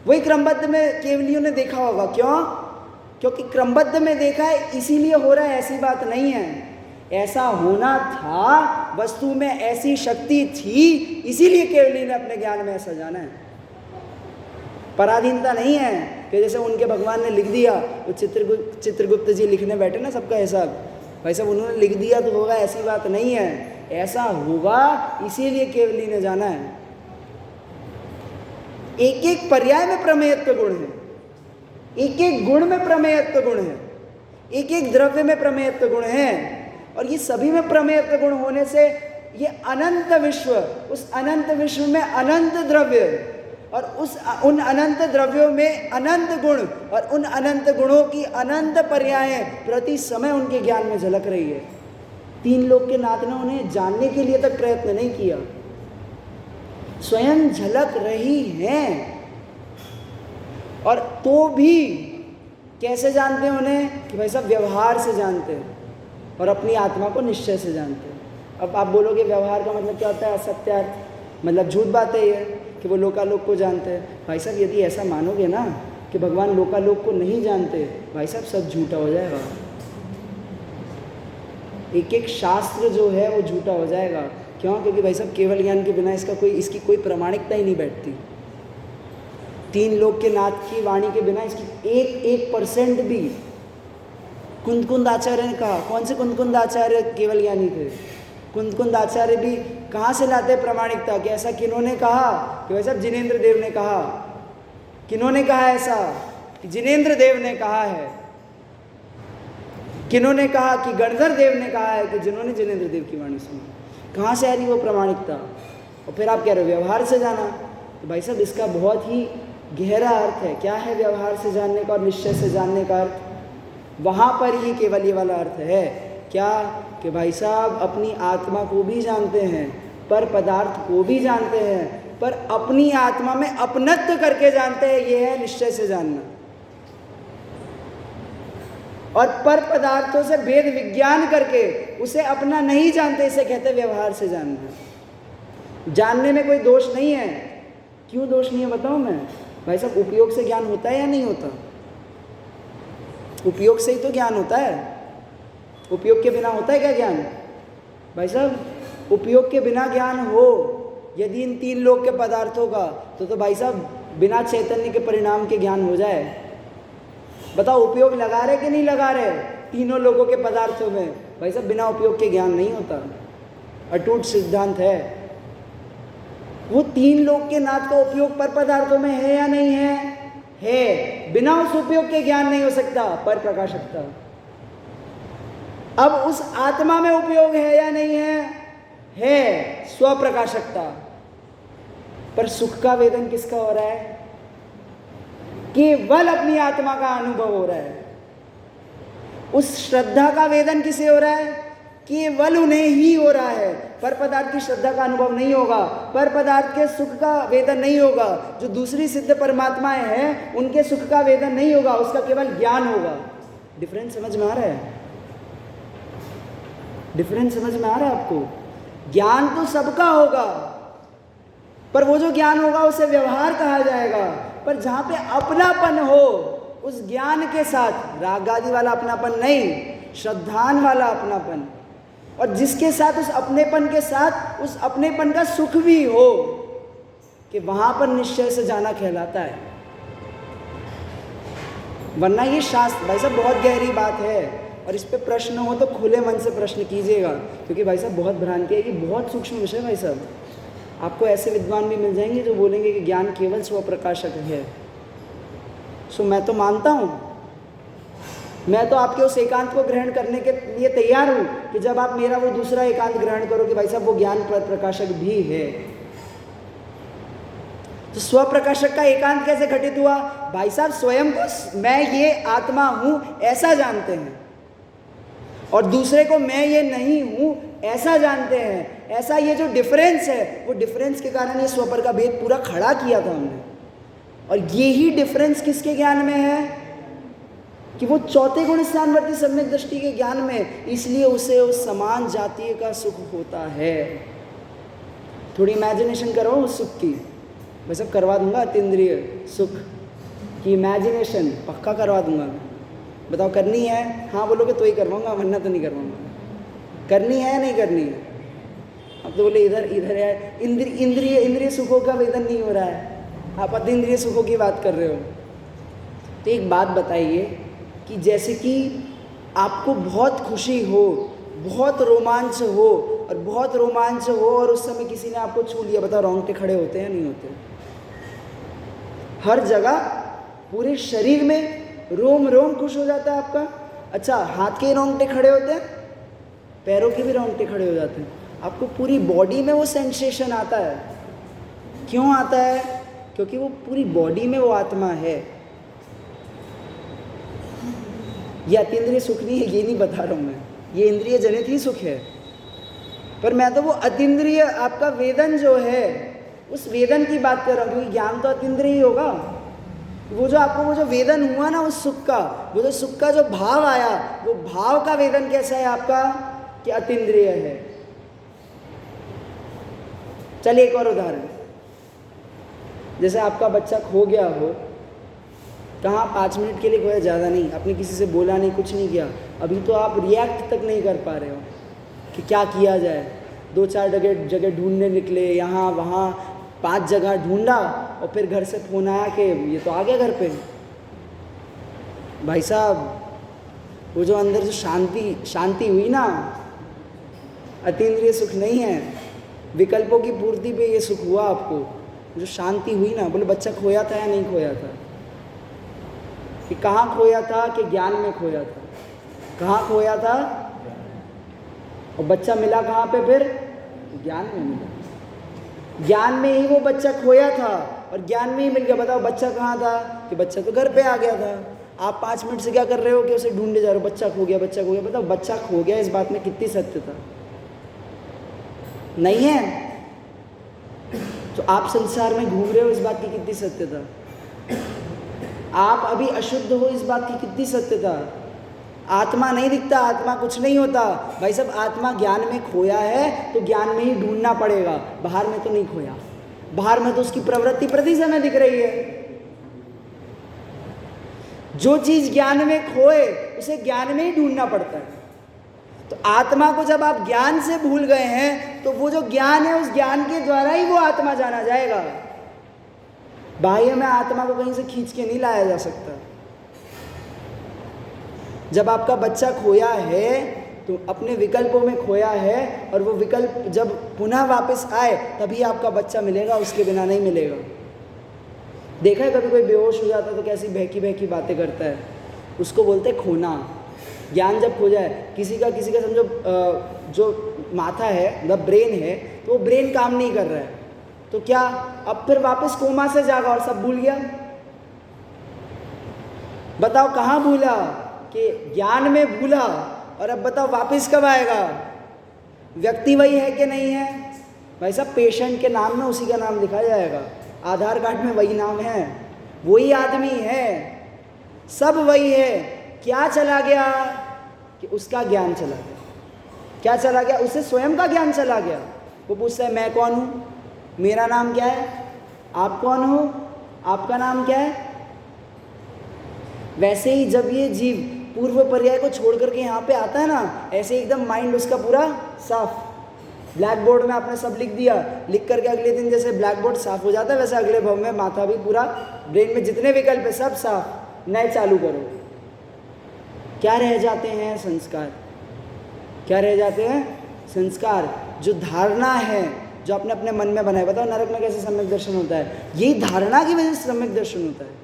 वही क्रमबद्ध में केवलियों ने देखा होगा। क्यों? क्योंकि क्रमबद्ध में देखा है इसीलिए हो रहा है, ऐसी बात नहीं है। ऐसा होना था, वस्तु में ऐसी शक्ति थी, इसीलिए केवली ने अपने ज्ञान में ऐसा जाना है। पराधीनता नहीं है कि जैसे उनके भगवान ने लिख दिया, वो चित्रगुप्त जी लिखने बैठे ना सबका हिसाब, भाई साहब उन्होंने लिख दिया तो होगा, ऐसी बात नहीं है। ऐसा होगा इसीलिए केवली ने जाना है। एक एक पर्याय में प्रमेयत्व गुण है, एक एक गुण में प्रमेयत्व गुण है, एक एक द्रव्य में प्रमेयत्व गुण है, और ये सभी में प्रमेयत्व गुण होने से ये अनंत विश्व, उस अनंत विश्व में अनंत द्रव्य, और उन अनंत द्रव्यों में अनंत गुण, और उन अनंत गुणों की अनंत पर्यायें प्रति समय उनके ज्ञान में झलक रही है। तीन लोग के नाथ ने उन्हें जानने के लिए तक प्रयत्न नहीं किया, स्वयं झलक रही हैं। और तो भी कैसे जानते हैं उन्हें? कि भाई साहब व्यवहार से जानते हैं और अपनी आत्मा को निश्चय से जानते हैं। अब आप बोलोगे व्यवहार का मतलब क्या होता है? असत्यार्थ, मतलब झूठ बात है ये कि वो लोकालोक को जानते हैं। भाई साहब यदि ऐसा मानोगे ना कि भगवान लोकालोक को नहीं जानते, भाई साहब सब झूठा हो जाएगा। एक एक शास्त्र जो है वो झूठा हो जाएगा। क्यों? क्योंकि भाई साहब केवल ज्ञान के बिना इसकी कोई प्रामाणिकता ही नहीं बैठती। तीन लोक के नाथ की वाणी के बिना इसकी 1% भी। कुंद आचार्य ने कहा, कौन से कुंद आचार्य केवल ज्ञानी थे? कुंद आचार्य भी कहाँ से लाते प्रामाणिकता? कि ऐसा किन्होंने कहा? कि भाई साहब जिनेंद्र देव ने कहा। किन्होंने कहा ऐसा? कि जिनेंद्र देव ने कहा है। किन्होंने कहा? कि गणधर देव ने कहा है, कि जिन्होंने जिनेंद्र देव की वाणी सुनी। कहाँ से आ रही वो प्रामाणिकता? और फिर आप कह रहे हो व्यवहार से जाना। तो भाई साहब इसका बहुत ही गहरा अर्थ है। क्या है व्यवहार से जानने का और निश्चय से जानने का अर्थ? वहाँ पर ही केवल ये वाला अर्थ है क्या कि भाई साहब अपनी आत्मा को भी जानते हैं, पर पदार्थ को भी जानते हैं, पर अपनी आत्मा में अपनत्व करके जानते हैं। ये है निश्चय से जानना। और पर पदार्थों से भेद विज्ञान करके उसे अपना नहीं जानते, इसे कहते व्यवहार से जानना। जानने में कोई दोष नहीं है। क्यों दोष नहीं है बताऊं मैं? भाई साहब उपयोग से ज्ञान होता है या नहीं होता? उपयोग से ही तो ज्ञान होता है। उपयोग के बिना होता है क्या ज्ञान? भाई साहब उपयोग के बिना ज्ञान हो यदि इन तीन लोक के पदार्थों का, तो भाई साहब बिना चैतन्य के परिणाम के ज्ञान हो जाए। बताओ उपयोग लगा रहे कि नहीं लगा रहे तीनों लोगों के पदार्थों में? भाई साहब बिना उपयोग के ज्ञान नहीं होता। अटूट सिद्धांत है। वो तीन लोक के नाथ का उपयोग पर पदार्थों में है या नहीं है? है। बिना उस उपयोग के ज्ञान नहीं हो सकता, पर प्रकाशकता। अब उस आत्मा में उपयोग है या नहीं है? है, स्वप्रकाशकता। पर सुख का वेदन किसका हो रहा है? केवल अपनी आत्मा का अनुभव हो रहा है। उस श्रद्धा का वेदन किसे हो रहा है? केवल उन्हें ही हो रहा है। पर पदार्थ की श्रद्धा का अनुभव नहीं होगा, पर पदार्थ के सुख का वेदन नहीं होगा। जो दूसरी सिद्ध परमात्माएं हैं उनके सुख का वेदन नहीं होगा, उसका केवल ज्ञान होगा। डिफरेंस समझ में आ रहा है? डिफरेंस समझ में आ रहा है आपको? ज्ञान तो सबका होगा, पर वो जो ज्ञान होगा उसे व्यवहार कहा जाएगा। पर जहां पे अपनापन हो उस ज्ञान के साथ, राग आदि वाला अपनापन नहीं, श्रद्धान वाला अपनापन, और जिसके साथ उस अपनेपन के साथ उस अपनेपन का सुख भी हो, कि वहां पर निश्चय से जाना कहलाता है। वरना ये शास्त्र भाई साहब बहुत गहरी बात है, और इस पे प्रश्न हो तो खुले मन से प्रश्न कीजिएगा, क्योंकि भाई साहब बहुत भ्रांति है कि बहुत सूक्ष्म विषय भाई साहब। आपको ऐसे विद्वान भी मिल जाएंगे जो बोलेंगे कि ज्ञान केवल स्वप्रकाशक है। सो मैं तो मानता हूँ, मैं तो आपके उस एकांत को ग्रहण करने के लिए तैयार हूँ कि जब आप मेरा वो दूसरा एकांत ग्रहण करो कि भाई साहब वो ज्ञान प्रकाशक भी है। तो स्वप्रकाशक का एकांत कैसे घटित हुआ? भाई साहब स्वयं को मैं ये आत्मा हूँ ऐसा जानते हैं, और दूसरे को मैं ये नहीं हूँ ऐसा जानते हैं। ऐसा ये जो डिफरेंस है, वो डिफरेंस के कारण ये स्वपर का भेद पूरा खड़ा किया था हमने। और यही डिफरेंस किसके ज्ञान में है? कि वो चौथे गुण स्थानवर्ती सम्यक दृष्टि के ज्ञान में, इसलिए उसे उस समान जातीय का सुख होता है। थोड़ी इमेजिनेशन करो उस सुख की। मैं सब करवा दूंगा अतीन्द्रिय सुख की इमेजिनेशन, पक्का करवा दूंगा मैं। बताओ करनी है? हाँ बोलोगे तो ही करवाऊंगा, वरना तो नहीं करवाऊंगा। करनी है या नहीं करनी है? अब तो बोले इधर इधर है, इंद्रिय सुखों का वेदन नहीं हो रहा है, आप अतीन्द्रिय सुखों की बात कर रहे हो। तो एक बात बताइए कि जैसे कि आपको बहुत खुशी हो, बहुत रोमांच हो, और बहुत रोमांच हो और उस समय किसी ने आपको छू लिया, बताओ रोंगटे खड़े होते हैं नहीं होते? हर जगह पूरे शरीर में रोम रोम खुश हो जाता है आपका। अच्छा, हाथ के रोंगटे खड़े होते हैं, पैरों के भी रोंगटे खड़े हो जाते हैं, आपको पूरी बॉडी में वो सेंसेशन आता है। क्यों आता है? क्योंकि वो पूरी बॉडी में वो आत्मा है। ये अतीन्द्रिय सुख नहीं है, ये नहीं बता रहा हूँ मैं, ये इंद्रिय जनित ही सुख है। पर मैं तो वो अतीन्द्रिय आपका वेदन जो है उस वेदन की बात कर रहा हूँ, क्योंकि ज्ञान तो अतीन्द्रिय ही होगा। वो जो आपको वो जो वेदन हुआ ना उस सुख का, वो जो सुख का जो भाव आया, वो भाव का वेदन कैसा है आपका? कि अतीन्द्रिय है। चलिए एक और उदाहरण, जैसे आपका बच्चा खो गया हो, कहाँ 5 मिनट के लिए खोया, ज़्यादा नहीं, आपने किसी से बोला नहीं, कुछ नहीं किया, अभी तो आप रिएक्ट तक नहीं कर पा रहे हो कि क्या किया जाए। 2-4 जगह ढूंढने निकले, यहाँ वहाँ 5 जगह ढूंढा, और फिर घर से फ़ोन आया कि ये तो आ गया घर पे। भाई साहब वो जो अंदर जो शांति हुई ना, अतीन्द्रिय सुख नहीं है, विकल्पों की पूर्ति पे ये सुख हुआ आपको। जो शांति हुई ना, बोले बच्चा खोया था या नहीं खोया था? कि कहाँ खोया था? कि ज्ञान में खोया था। कहाँ खोया था? और बच्चा मिला कहाँ पे? फिर ज्ञान में मिला। ज्ञान में ही वो बच्चा खोया था और ज्ञान में ही मिल गया। बताओ बच्चा कहाँ था? कि बच्चा तो घर पे आ गया था। आप 5 मिनट से क्या कर रहे हो कि उसे ढूंढने जा रहे हो, बच्चा खो गया, बच्चा खो गया। बताओ बच्चा खो गया, इस बात में कितनी सत्यता नहीं है? तो आप संसार में घूम रहे हो, इस बात की कितनी सत्यता? आप अभी अशुद्ध हो, इस बात की कितनी सत्यता? आत्मा नहीं दिखता, आत्मा कुछ नहीं होता भाई साहब। आत्मा ज्ञान में खोया है तो ज्ञान में ही ढूंढना पड़ेगा, बाहर में तो नहीं खोया। बाहर में तो उसकी प्रवृत्ति प्रति समय दिख रही है। जो चीज ज्ञान में खोए उसे ज्ञान में ही ढूंढना पड़ता है। तो आत्मा को जब आप ज्ञान से भूल गए हैं तो वो जो ज्ञान है, उस ज्ञान के द्वारा ही वो आत्मा जाना जाएगा। बाह्य में आत्मा को कहीं से खींच के नहीं लाया जा सकता। जब आपका बच्चा खोया है तो अपने विकल्पों में खोया है, और वो विकल्प जब पुनः वापस आए तभी आपका बच्चा मिलेगा, उसके बिना नहीं मिलेगा। देखा है कभी कोई बेहोश हो जाता है तो कैसी बहकी बहकी बातें करता है, उसको बोलते हैं खोना। ज्ञान जब खो जाए, किसी का समझो जो माथा है, मतलब ब्रेन है, तो वो ब्रेन काम नहीं कर रहा है, तो क्या अब फिर वापस कोमा से जागा और सब भूल गया? बताओ कहाँ भूला? कि ज्ञान में भूला, और अब बताओ वापस कब आएगा? व्यक्ति वही है कि नहीं है? भाई साहब पेशेंट के नाम में उसी का नाम लिखा जाएगा, आधार कार्ड में वही नाम है, वही आदमी है, सब वही है। क्या चला गया? कि उसका ज्ञान चला गया। क्या चला गया? उसे स्वयं का ज्ञान चला गया। वो पूछता है मैं कौन हूँ, मेरा नाम क्या है, आप कौन हो, आपका नाम क्या है? वैसे ही जब ये जीव पूर्व पर्याय को छोड़ करके यहाँ पे आता है ना, ऐसे एकदम माइंड उसका पूरा साफ। ब्लैक बोर्ड में आपने सब लिख दिया, लिख करके अगले दिन जैसे ब्लैक बोर्ड साफ हो जाता है, वैसे अगले भव में माथा भी पूरा, ब्रेन में जितने विकल्प है सब साफ, नए चालू करो। क्या रह जाते हैं? संस्कार। क्या रह जाते हैं? संस्कार। जो धारणा है जो आपने अपने मन में बनाया। बताओ नरक में कैसे सम्यक दर्शन होता है? यही धारणा की वजह से सम्यक दर्शन होता है।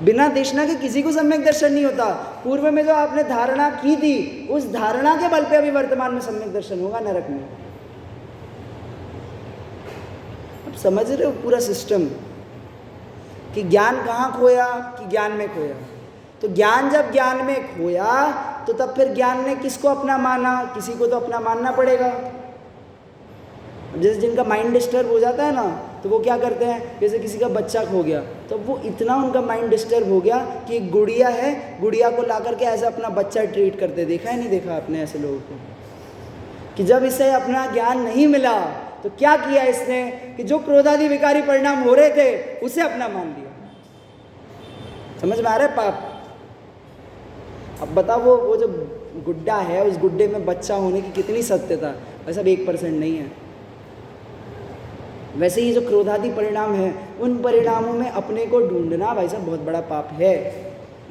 बिना देशना के किसी को सम्यक दर्शन नहीं होता। पूर्व में जो आपने धारणा की थी, उस धारणा के बल पे अभी वर्तमान में सम्यक दर्शन होगा नरक में। अब समझ रहे हो पूरा सिस्टम, कि ज्ञान कहाँ खोया? कि ज्ञान में खोया। तो ज्ञान जब ज्ञान में खोया तो तब फिर ज्ञान ने किसको अपना माना? किसी को तो अपना मानना पड़ेगा। जैसे जिनका माइंड डिस्टर्ब हो जाता है ना, तो वो क्या करते हैं, जैसे किसी का बच्चा खो गया तो वो इतना उनका माइंड डिस्टर्ब हो गया कि एक गुड़िया है, गुड़िया को ला करके ऐसा अपना बच्चा ट्रीट करते। देखा है नहीं देखा आपने ऐसे लोगों को? कि जब इसे अपना ज्ञान नहीं मिला तो क्या किया इसने, कि जो क्रोधादि विकारी परिणाम हो रहे थे उसे अपना मान लिया। समझ में आ रहा है पाप? अब बताओ वो जो गुड्डा है, उस गुड्डे में बच्चा होने की कितनी सत्यता? वैसा 1% नहीं है। वैसे ही जो क्रोधादि परिणाम है, उन परिणामों में अपने को ढूंढना भाई साहब बहुत बड़ा पाप है।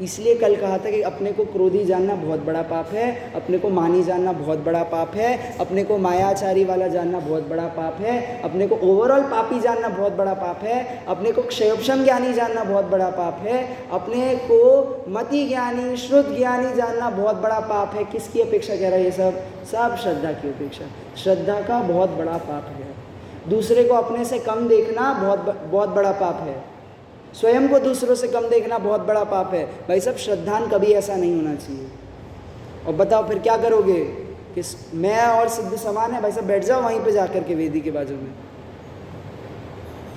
इसलिए कल कहा था कि अपने को क्रोधी जानना बहुत बड़ा पाप है, अपने को मानी जानना बहुत बड़ा पाप है, अपने को मायाचारी वाला जानना बहुत बड़ा पाप है, अपने को ओवरऑल पापी जानना बहुत बड़ा पाप है, अपने को क्षयोपशम ज्ञानी जानना बहुत बड़ा पाप है, अपने को मति ज्ञानी शुद्ध ज्ञानी जानना बहुत बड़ा पाप है। किसकी अपेक्षा कह रहा है ये सब श्रद्धा की अपेक्षा। श्रद्धा का बहुत बड़ा पाप है। दूसरे को अपने से कम देखना बहुत बड़ा पाप है। स्वयं को दूसरों से कम देखना बहुत बड़ा पाप है। भाई सब श्रद्धान कभी ऐसा नहीं होना चाहिए। और बताओ फिर क्या करोगे कि मैं और सिद्ध समान है? भाई सब बैठ जाओ वहीं पे जाकर के वेदी के बाजू में।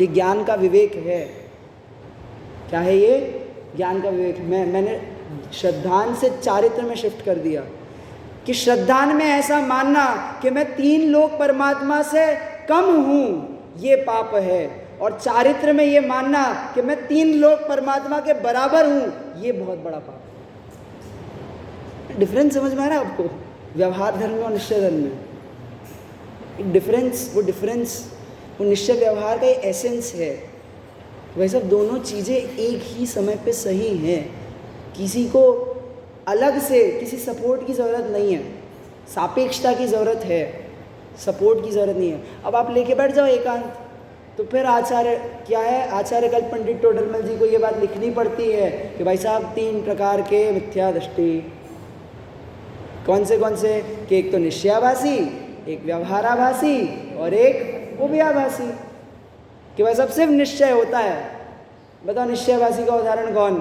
ये ज्ञान का विवेक है। क्या है ये? ज्ञान का विवेक। मैंने श्रद्धान से चारित्र में शिफ्ट कर दिया कि श्रद्धान में ऐसा मानना कि मैं 3 लोक परमात्मा से कम हूँ, ये पाप है। और चारित्र में ये मानना कि मैं 3 लोक परमात्मा के बराबर हूँ, ये बहुत बड़ा पाप है। डिफरेंस समझ में आ रहा है आपको? व्यवहार धर्म में और निश्चय धर्म में एक डिफरेंस, वो निश्चय व्यवहार का एसेंस है। वैसे दोनों चीज़ें एक ही समय पे सही हैं। किसी को अलग से किसी सपोर्ट की ज़रूरत नहीं है, सापेक्षता की ज़रूरत है, सपोर्ट की ज़रूरत नहीं है। अब आप लेके बैठ जाओ एकांत, तो फिर आचार्य क्या है, आचार्य कल पंडित टोडरमल जी को ये बात लिखनी पड़ती है कि भाई साहब 3 प्रकार के मिथ्या दृष्टि। कौन से? कि एक तो निश्चयाभासी, एक व्यवहाराभासी और एक उभयाभासी। कि भाई साहब सिर्फ निश्चय होता है। बताओ निश्चयभासी का उदाहरण कौन?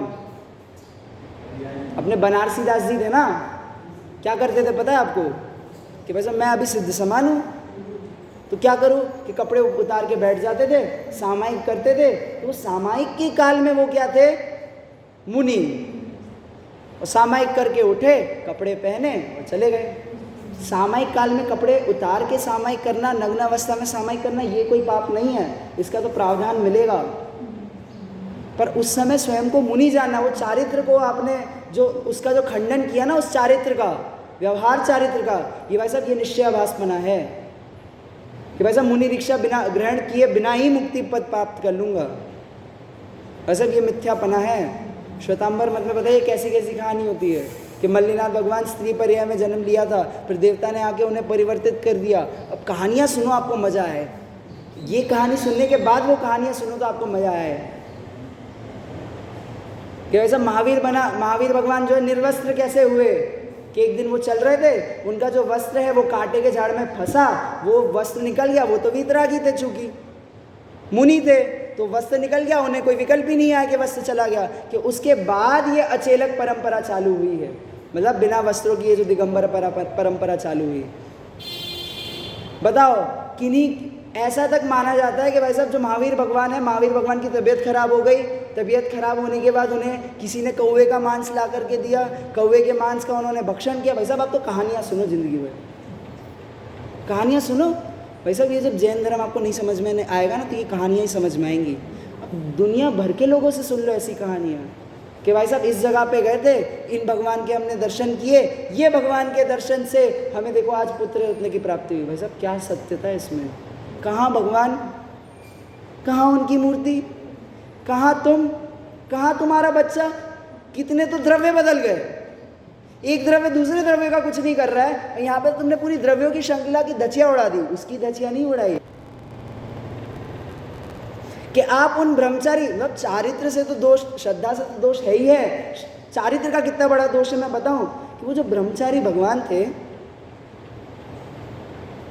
अपने बनारसी दास जी थे ना, क्या करते थे पता है आपको? कि भाई साहब मैं अभी सिद्ध समान हूँ, तो क्या करूँ कि कपड़े उतार के बैठ जाते थे, सामायिक करते थे। तो सामायिक के काल में वो क्या थे? मुनि। और सामायिक करके उठे, कपड़े पहने और चले गए। सामायिक काल में कपड़े उतार के सामायिक करना, नग्न अवस्था में सामायिक करना, ये कोई पाप नहीं है, इसका तो प्रावधान मिलेगा। पर उस समय स्वयं को मुनि जानना, वो चारित्र को आपने जो उसका जो खंडन किया ना, उस चारित्र का, व्यवहार चारित्र का, ये भाई साहब ये निश्चयाभासपना है कि भाई साहब मुनि दीक्षा बिना ग्रहण किए बिना ही मुक्ति पद प्राप्त कर लूँगा। भाई साहब ये मिथ्यापना है। श्वेतांबर मत में बताइए कैसी कैसी कहानी होती है कि मल्लीनाथ भगवान स्त्री पर्याय में जन्म लिया था, फिर देवता ने आके उन्हें परिवर्तित कर दिया। अब कहानियाँ सुनो, आपको मजा आए। ये कहानी सुनने के बाद वो कहानियाँ सुनो तो आपको मजा आए कि वैसा महावीर भगवान जो है निर्वस्त्र कैसे हुए? कि एक दिन वो चल रहे थे, उनका जो वस्त्र है वो कांटे के झाड़ में फंसा, वो वस्त्र निकल गया। वो तो वीतरागी थे, चूंकि मुनि थे, तो वस्त्र निकल गया, उन्हें कोई विकल्प ही नहीं आया कि वस्त्र चला गया। कि उसके बाद ये अचेलक परंपरा चालू हुई है, मतलब बिना वस्त्रों की ये जो दिगंबर परंपरा चालू हुई। बताओ किन्हीं ऐसा तक माना जाता है कि भाई साहब जो महावीर भगवान है, महावीर भगवान की तबीयत खराब हो गई, तबीयत खराब होने के बाद उन्हें किसी ने कौवे का मांस ला करके दिया, कौवे के मांस का उन्होंने भक्षण किया। भाई साहब आप तो कहानियाँ सुनो, जिंदगी भर कहानियाँ सुनो। भाई साहब ये जब जैन धर्म आपको नहीं समझ में आएगा ना, तो ये कहानियाँ ही समझ में आएंगी। दुनिया भर के लोगों से सुन लो ऐसी कहानियाँ कि भाई साहब इस जगह पे गए थे, इन भगवान के हमने दर्शन किए, ये भगवान के दर्शन से हमें देखो आज पुत्र रत्न की प्राप्ति हुई। भाई साहब क्या सत्यता है इसमें? कहाँ भगवान, कहाँ उनकी मूर्ति, कहाँ तुम, कहाँ तुम्हारा बच्चा? कितने तो द्रव्य बदल गए, एक द्रव्य दूसरे द्रव्य का कुछ नहीं कर रहा है। यहाँ पर तुमने पूरी द्रव्यों की श्रृंखला की धचिया उड़ा दी, उसकी धचिया नहीं उड़ाई। कि आप उन ब्रह्मचारी, मतलब चारित्र से तो दोष, श्रद्धा से तो दोष है ही है। चारित्र का कितना बड़ा दोष है मैं बताऊं? कि वो जो ब्रह्मचारी भगवान थे,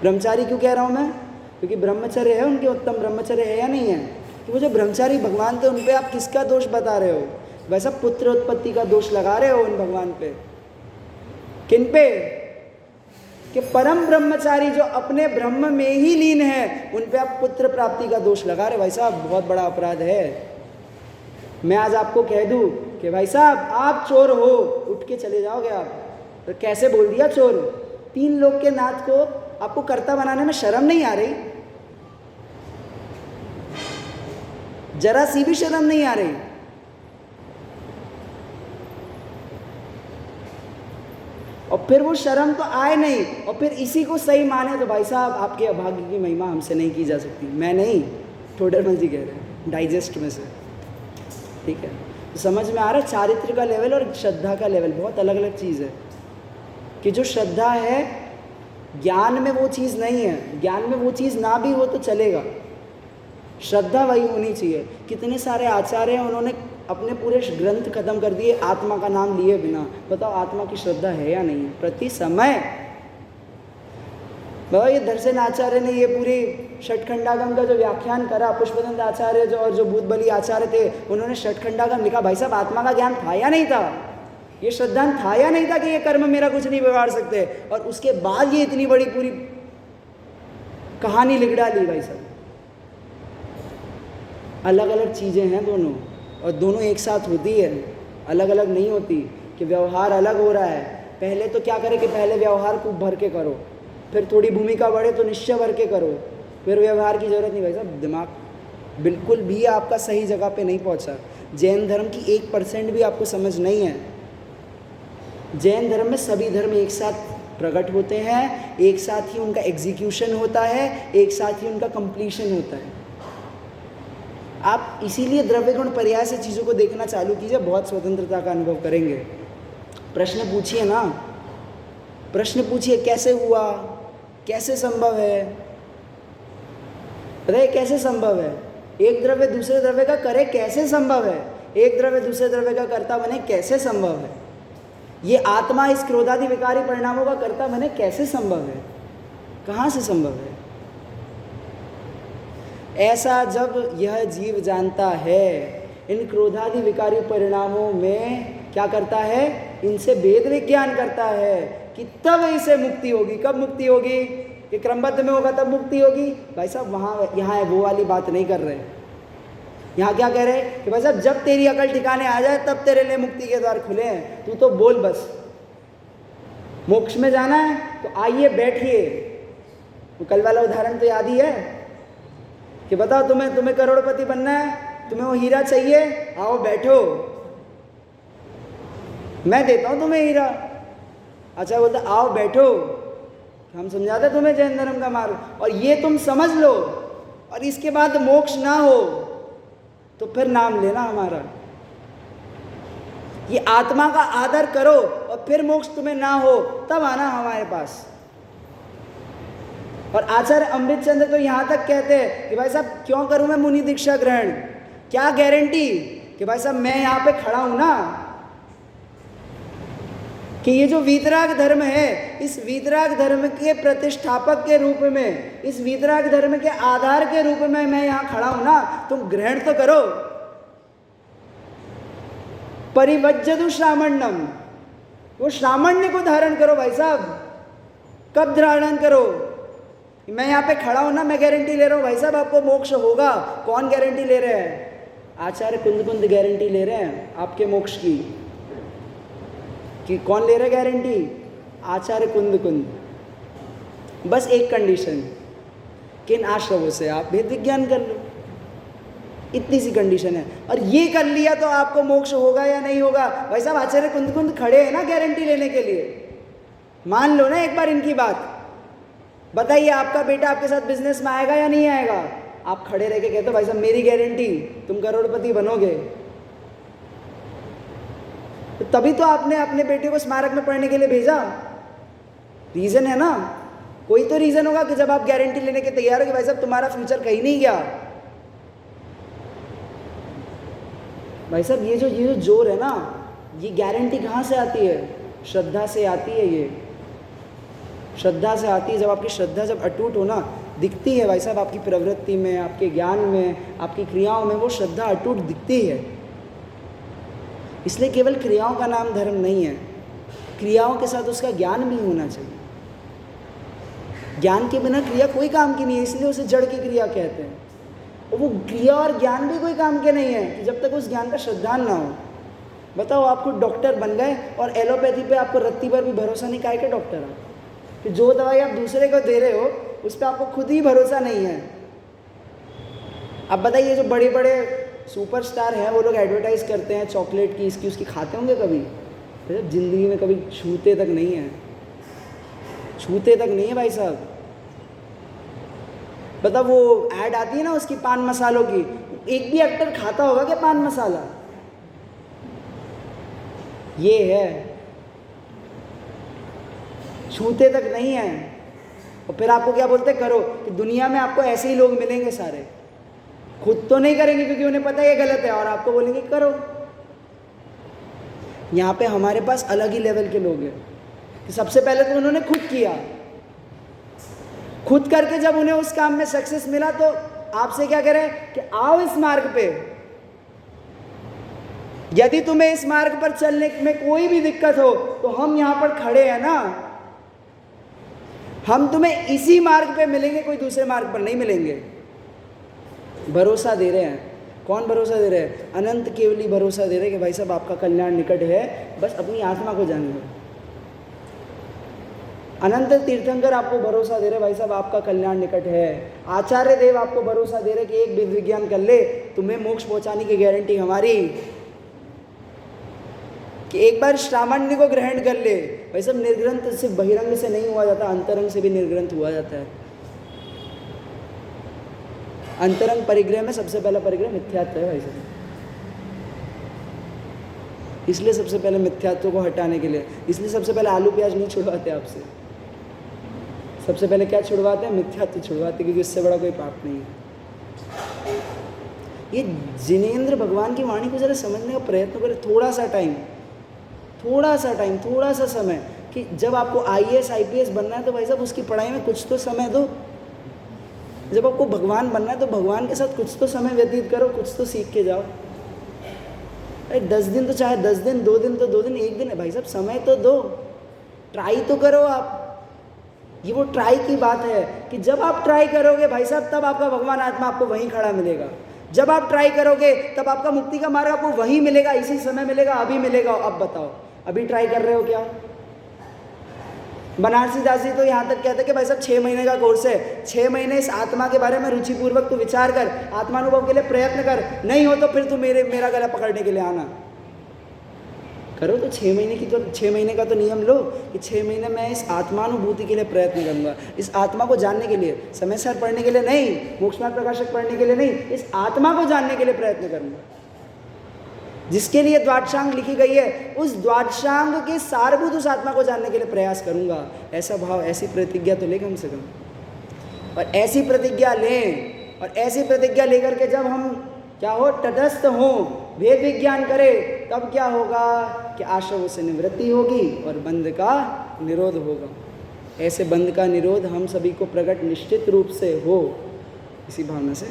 ब्रह्मचारी क्यों कह रहा हूं मैं? क्योंकि ब्रह्मचर्य है उनके, उत्तम ब्रह्मचर्य है या नहीं है? कि वो जो ब्रह्मचारी भगवान थे उन पे आप किसका दोष बता रहे हो? वैसा पुत्र उत्पत्ति का दोष लगा रहे हो उन भगवान पे। किन पे? कि परम ब्रह्मचारी जो अपने ब्रह्म में ही लीन है, उन पे आप पुत्र प्राप्ति का दोष लगा रहे। भाई साहब बहुत बड़ा अपराध है। मैं आज आपको कह दूं कि भाई साहब आप चोर हो, उठ के चले जाओगे आप, तो कैसे बोल दिया चोर? 3 लोग के नाथ को आपको कर्ता बनाने में शर्म नहीं आ रही? जरा सी भी शर्म नहीं आ रही? और फिर वो शर्म तो आए नहीं, और फिर इसी को सही माने, तो भाई साहब आपके अभाग्य की महिमा हमसे नहीं की जा सकती। मैं नहीं, ठोडरमल जी कह रहे हैं डाइजेस्ट में से, ठीक है? तो समझ में आ रहा है चारित्र का लेवल और श्रद्धा का लेवल बहुत अलग अलग चीज़ है। कि जो श्रद्धा है ज्ञान में वो चीज़ नहीं है, ज्ञान में वो चीज़ ना भी हो तो चलेगा, श्रद्धा वही होनी चाहिए। कितने सारे आचार्य हैं, उन्होंने अपने पूरे ग्रंथ खत्म कर दिए आत्मा का नाम लिए बिना। बताओ आत्मा की श्रद्धा है या नहीं? प्रति समय बताओ, ये दर्शन आचार्य ने ये पूरी षटखंडागम का जो व्याख्यान करा, पुष्पदंत आचार्य जो और जो भूतबली आचार्य थे, उन्होंने षटखंडागम लिखा। भाई साहब आत्मा का ज्ञान था या नहीं था? ये श्रद्धा था या नहीं था कि ये कर्म मेरा कुछ नहीं बिगाड़ सकते? और उसके बाद ये इतनी बड़ी पूरी कहानी लिख डाली। भाई साहब अलग अलग चीज़ें हैं दोनों, और दोनों एक साथ होती है, अलग अलग नहीं होती। कि व्यवहार अलग हो रहा है, पहले तो क्या करें कि पहले व्यवहार को भर के करो, फिर थोड़ी भूमिका बढ़े तो निश्चय भर के करो, फिर व्यवहार की ज़रूरत नहीं। भाई साहब दिमाग बिल्कुल भी आपका सही जगह पे नहीं पहुंचा। जैन धर्म की 1% भी आपको समझ नहीं है। जैन धर्म में सभी धर्म एक साथ प्रकट होते हैं, एक साथ ही उनका एग्जीक्यूशन होता है, एक साथ ही उनका कंप्लीशन होता है। आप इसीलिए द्रव्य गुण पर्याय से चीज़ों को देखना चालू कीजिए, बहुत स्वतंत्रता का अनुभव करेंगे। प्रश्न पूछिए ना, प्रश्न पूछिए कैसे हुआ, कैसे संभव है? पता है कैसे संभव है? एक द्रव्य दूसरे द्रव्य का करे कैसे संभव है? एक द्रव्य दूसरे द्रव्य का कर्ता बने कैसे संभव है? ये आत्मा इस क्रोधादि विकारी परिणामों का कर्ता बने कैसे संभव है? कहाँ से संभव है? ऐसा जब यह जीव जानता है, इन क्रोधादि विकारी परिणामों में क्या करता है, इनसे वेद विज्ञान करता है कि तब इसे मुक्ति होगी। कब मुक्ति होगी? कि क्रमबद्ध में होगा तब मुक्ति होगी। भाई साहब वहाँ यहाँ वो वाली बात नहीं कर रहे। यहाँ क्या कह रहे कि भाई साहब जब तेरी अकल ठिकाने आ जाए तब तेरे लिए मुक्ति के द्वार खुले हैं, तू तो बोल बस। मोक्ष में जाना है तो आइए बैठिए। तो कल वाला उदाहरण तो याद ही है कि बताओ तुम्हें करोड़पति बनना है, तुम्हें वो हीरा चाहिए, आओ बैठो, मैं देता हूँ तुम्हें हीरा। अच्छा बोलता आओ बैठो, हम समझाते तुम्हें जैन धर्म का मार्ग, और ये तुम समझ लो, और इसके बाद मोक्ष ना हो तो फिर नाम लेना हमारा। ये आत्मा का आदर करो और फिर मोक्ष तुम्हें ना हो तब आना हमारे पास। और आचार्य अमृतचंद्र तो यहाँ तक कहते हैं कि भाई साहब क्यों करूँ मैं मुनि दीक्षा ग्रहण, क्या गारंटी कि भाई साहब मैं यहाँ पे खड़ा हूँ ना, कि ये जो वीतराग धर्म है, इस वीतराग धर्म के प्रतिष्ठापक के रूप में, इस वीतराग धर्म के आधार के रूप में मैं यहाँ खड़ा हूँ ना, तुम ग्रहण तो करो। परिवज्जतु श्रामण्यम, वो श्रामण्य को धारण करो भाई साहब। कब धारण करो? मैं यहाँ पे खड़ा हूँ ना, मैं गारंटी ले रहा हूँ भाई साहब आपको मोक्ष होगा। कौन गारंटी ले रहे हैं? आचार्य कुंद गारंटी ले रहे हैं आपके मोक्ष की। कि कौन ले रहा है गारंटी? आचार्य कुंद। बस एक कंडीशन कि इन आश्रमों से आप वेद विज्ञान कर लो, इतनी सी कंडीशन है। और ये कर लिया तो आपको मोक्ष होगा या नहीं होगा? भाई साहब आचार्य कुंद खड़े हैं ना गारंटी लेने के लिए। मान लो ना एक बार इनकी बात, बताइए आपका बेटा आपके साथ बिजनेस में आएगा या नहीं आएगा? आप खड़े रह के कहते हो भाई साहब मेरी गारंटी, तुम करोड़पति बनोगे। तो तभी तो आपने अपने बेटे को स्मारक में पढ़ने के लिए भेजा। रीजन है ना, कोई तो रीजन होगा कि जब आप गारंटी लेने के तैयार हो कि भाई साहब तुम्हारा फ्यूचर कहीं नहीं गया। भाई साहब ये जो जोर है ना, ये गारंटी कहाँ से आती है? श्रद्धा से आती है। ये श्रद्धा से आती है। जब आपकी श्रद्धा जब अटूट हो ना, दिखती है भाई साहब आपकी प्रवृत्ति में, आपके ज्ञान में, आपकी क्रियाओं में वो श्रद्धा अटूट दिखती है। इसलिए केवल क्रियाओं का नाम धर्म नहीं है, क्रियाओं के साथ उसका ज्ञान भी होना चाहिए। ज्ञान के बिना क्रिया कोई काम की नहीं है, इसलिए उसे जड़ की क्रिया कहते हैं। और वो क्रिया और ज्ञान भी कोई काम के नहीं है कि जब तक उस ज्ञान का श्रद्धान ना हो। बताओ आपको डॉक्टर बन गए और एलोपैथी पे आपको रत्ती पर भी भरोसा नहीं, काहे के डॉक्टर आप? कि जो दवाई आप दूसरे को दे रहे हो उस पर आपको खुद ही भरोसा नहीं है। अब बताइए जो बड़े बड़े सुपरस्टार हैं वो लोग एडवर्टाइज करते हैं चॉकलेट की, इसकी उसकी, खाते होंगे कभी? तो जिंदगी में कभी छूते तक नहीं है, छूते तक नहीं है भाई साहब। बताओ वो ऐड आती है ना उसकी पान मसालों की, एक भी एक्टर खाता होगा क्या पान मसाला? ये है, छूते तक नहीं है। और फिर आपको क्या बोलते करो कि दुनिया में आपको ऐसे ही लोग मिलेंगे सारे, खुद तो नहीं करेंगे क्योंकि उन्हें पता है ये गलत है, और आपको बोलेंगे करो। यहाँ पे हमारे पास अलग ही लेवल के लोग हैं कि सबसे पहले तो उन्होंने खुद किया, खुद करके जब उन्हें उस काम में सक्सेस मिला तो आपसे क्या करें कि आओ इस मार्ग पे। यदि तुम्हें इस मार्ग पर चलने में कोई भी दिक्कत हो तो हम यहाँ पर खड़े हैं ना, हम तुम्हें इसी मार्ग पे मिलेंगे, कोई दूसरे मार्ग पर नहीं मिलेंगे। भरोसा दे रहे हैं। कौन भरोसा दे रहे हैं? अनंत केवली भरोसा दे रहे हैं कि भाई साहब आपका कल्याण निकट है, बस अपनी आत्मा को जानिए। अनंत तीर्थंकर आपको भरोसा दे रहे भाई साहब आपका कल्याण निकट है। आचार्य देव आपको भरोसा दे रहे कि एक वेद विज्ञान कर ले, तुम्हें मोक्ष पहुंचाने की गारंटी हमारी। कि एक बार श्रामण्य को ग्रहण कर ले। भाई साहब निर्ग्रंथ सिर्फ बहिरंग से नहीं हुआ जाता, अंतरंग से भी निर्ग्रंथ हुआ जाता है। अंतरंग परिग्रह में सबसे पहला परिग्रह मिथ्यात्व है भाई साहब। इसलिए सबसे पहले मिथ्यात्व को हटाने के लिए, इसलिए सबसे पहले आलू प्याज नहीं छुड़वाते आपसे, सबसे पहले क्या छुड़वाते हैं? मिथ्यात्व छुड़वाते, क्योंकि इससे बड़ा कोई पाप नहीं है। ये जिनेंद्र भगवान की वाणी को जरा समझने का प्रयत्न करें, थोड़ा सा टाइम, थोड़ा सा समय, कि जब आपको IAS IPS बनना है तो भाई साहब उसकी पढ़ाई में कुछ तो समय दो। जब आपको भगवान बनना है तो भगवान के साथ कुछ तो समय व्यतीत करो, कुछ तो सीख के जाओ। अरे 10 दिन तो चाहे 10 दिन, 2 दिन तो 2 दिन, 1 दिन है भाई साहब, समय तो दो, ट्राई तो करो आप। ये वो ट्राई की बात है कि जब आप ट्राई करोगे भाई साहब तब आपका भगवान आत्मा आपको वहीं खड़ा मिलेगा। जब आप ट्राई करोगे तब आपका मुक्ति का मार्ग आपको वहीं मिलेगा, इसी समय मिलेगा, अभी मिलेगा। अब बताओ अभी ट्राई कर रहे हो क्या? बनारसी दास जी तो यहाँ तक कहते हैं कि भाई साहब 6 महीने का कोर्स है, 6 महीने इस आत्मा के बारे में रुचिपूर्वक तू विचार कर, आत्मानुभव के लिए प्रयत्न कर, नहीं हो तो फिर तू मेरा गला पकड़ने के लिए आना। करो तो 6 महीने की, तो 6 महीने का तो नियम लो कि 6 महीने मैं इस आत्मानुभूति के लिए प्रयत्न करूँगा, इस आत्मा को जानने के लिए, समय सार पढ़ने के लिए नहीं, मोक्ष मार्ग प्रकाशक पढ़ने के लिए नहीं, इस आत्मा को जानने के लिए प्रयत्न करूँगा। जिसके लिए द्वादशांग लिखी गई है उस द्वादशांग के सारभूत उस आत्मा को जानने के लिए प्रयास करूँगा। ऐसा भाव, ऐसी प्रतिज्ञा तो ले कम से कम। और ऐसी प्रतिज्ञा लें, और ऐसी प्रतिज्ञा लेकर के जब हम क्या हो, तटस्थ हों, वेद विज्ञान करें, तब क्या होगा कि आश्रमों से निवृत्ति होगी और बंध का निरोध होगा। ऐसे बंध का निरोध हम सभी को प्रकट निश्चित रूप से हो, इसी भावना से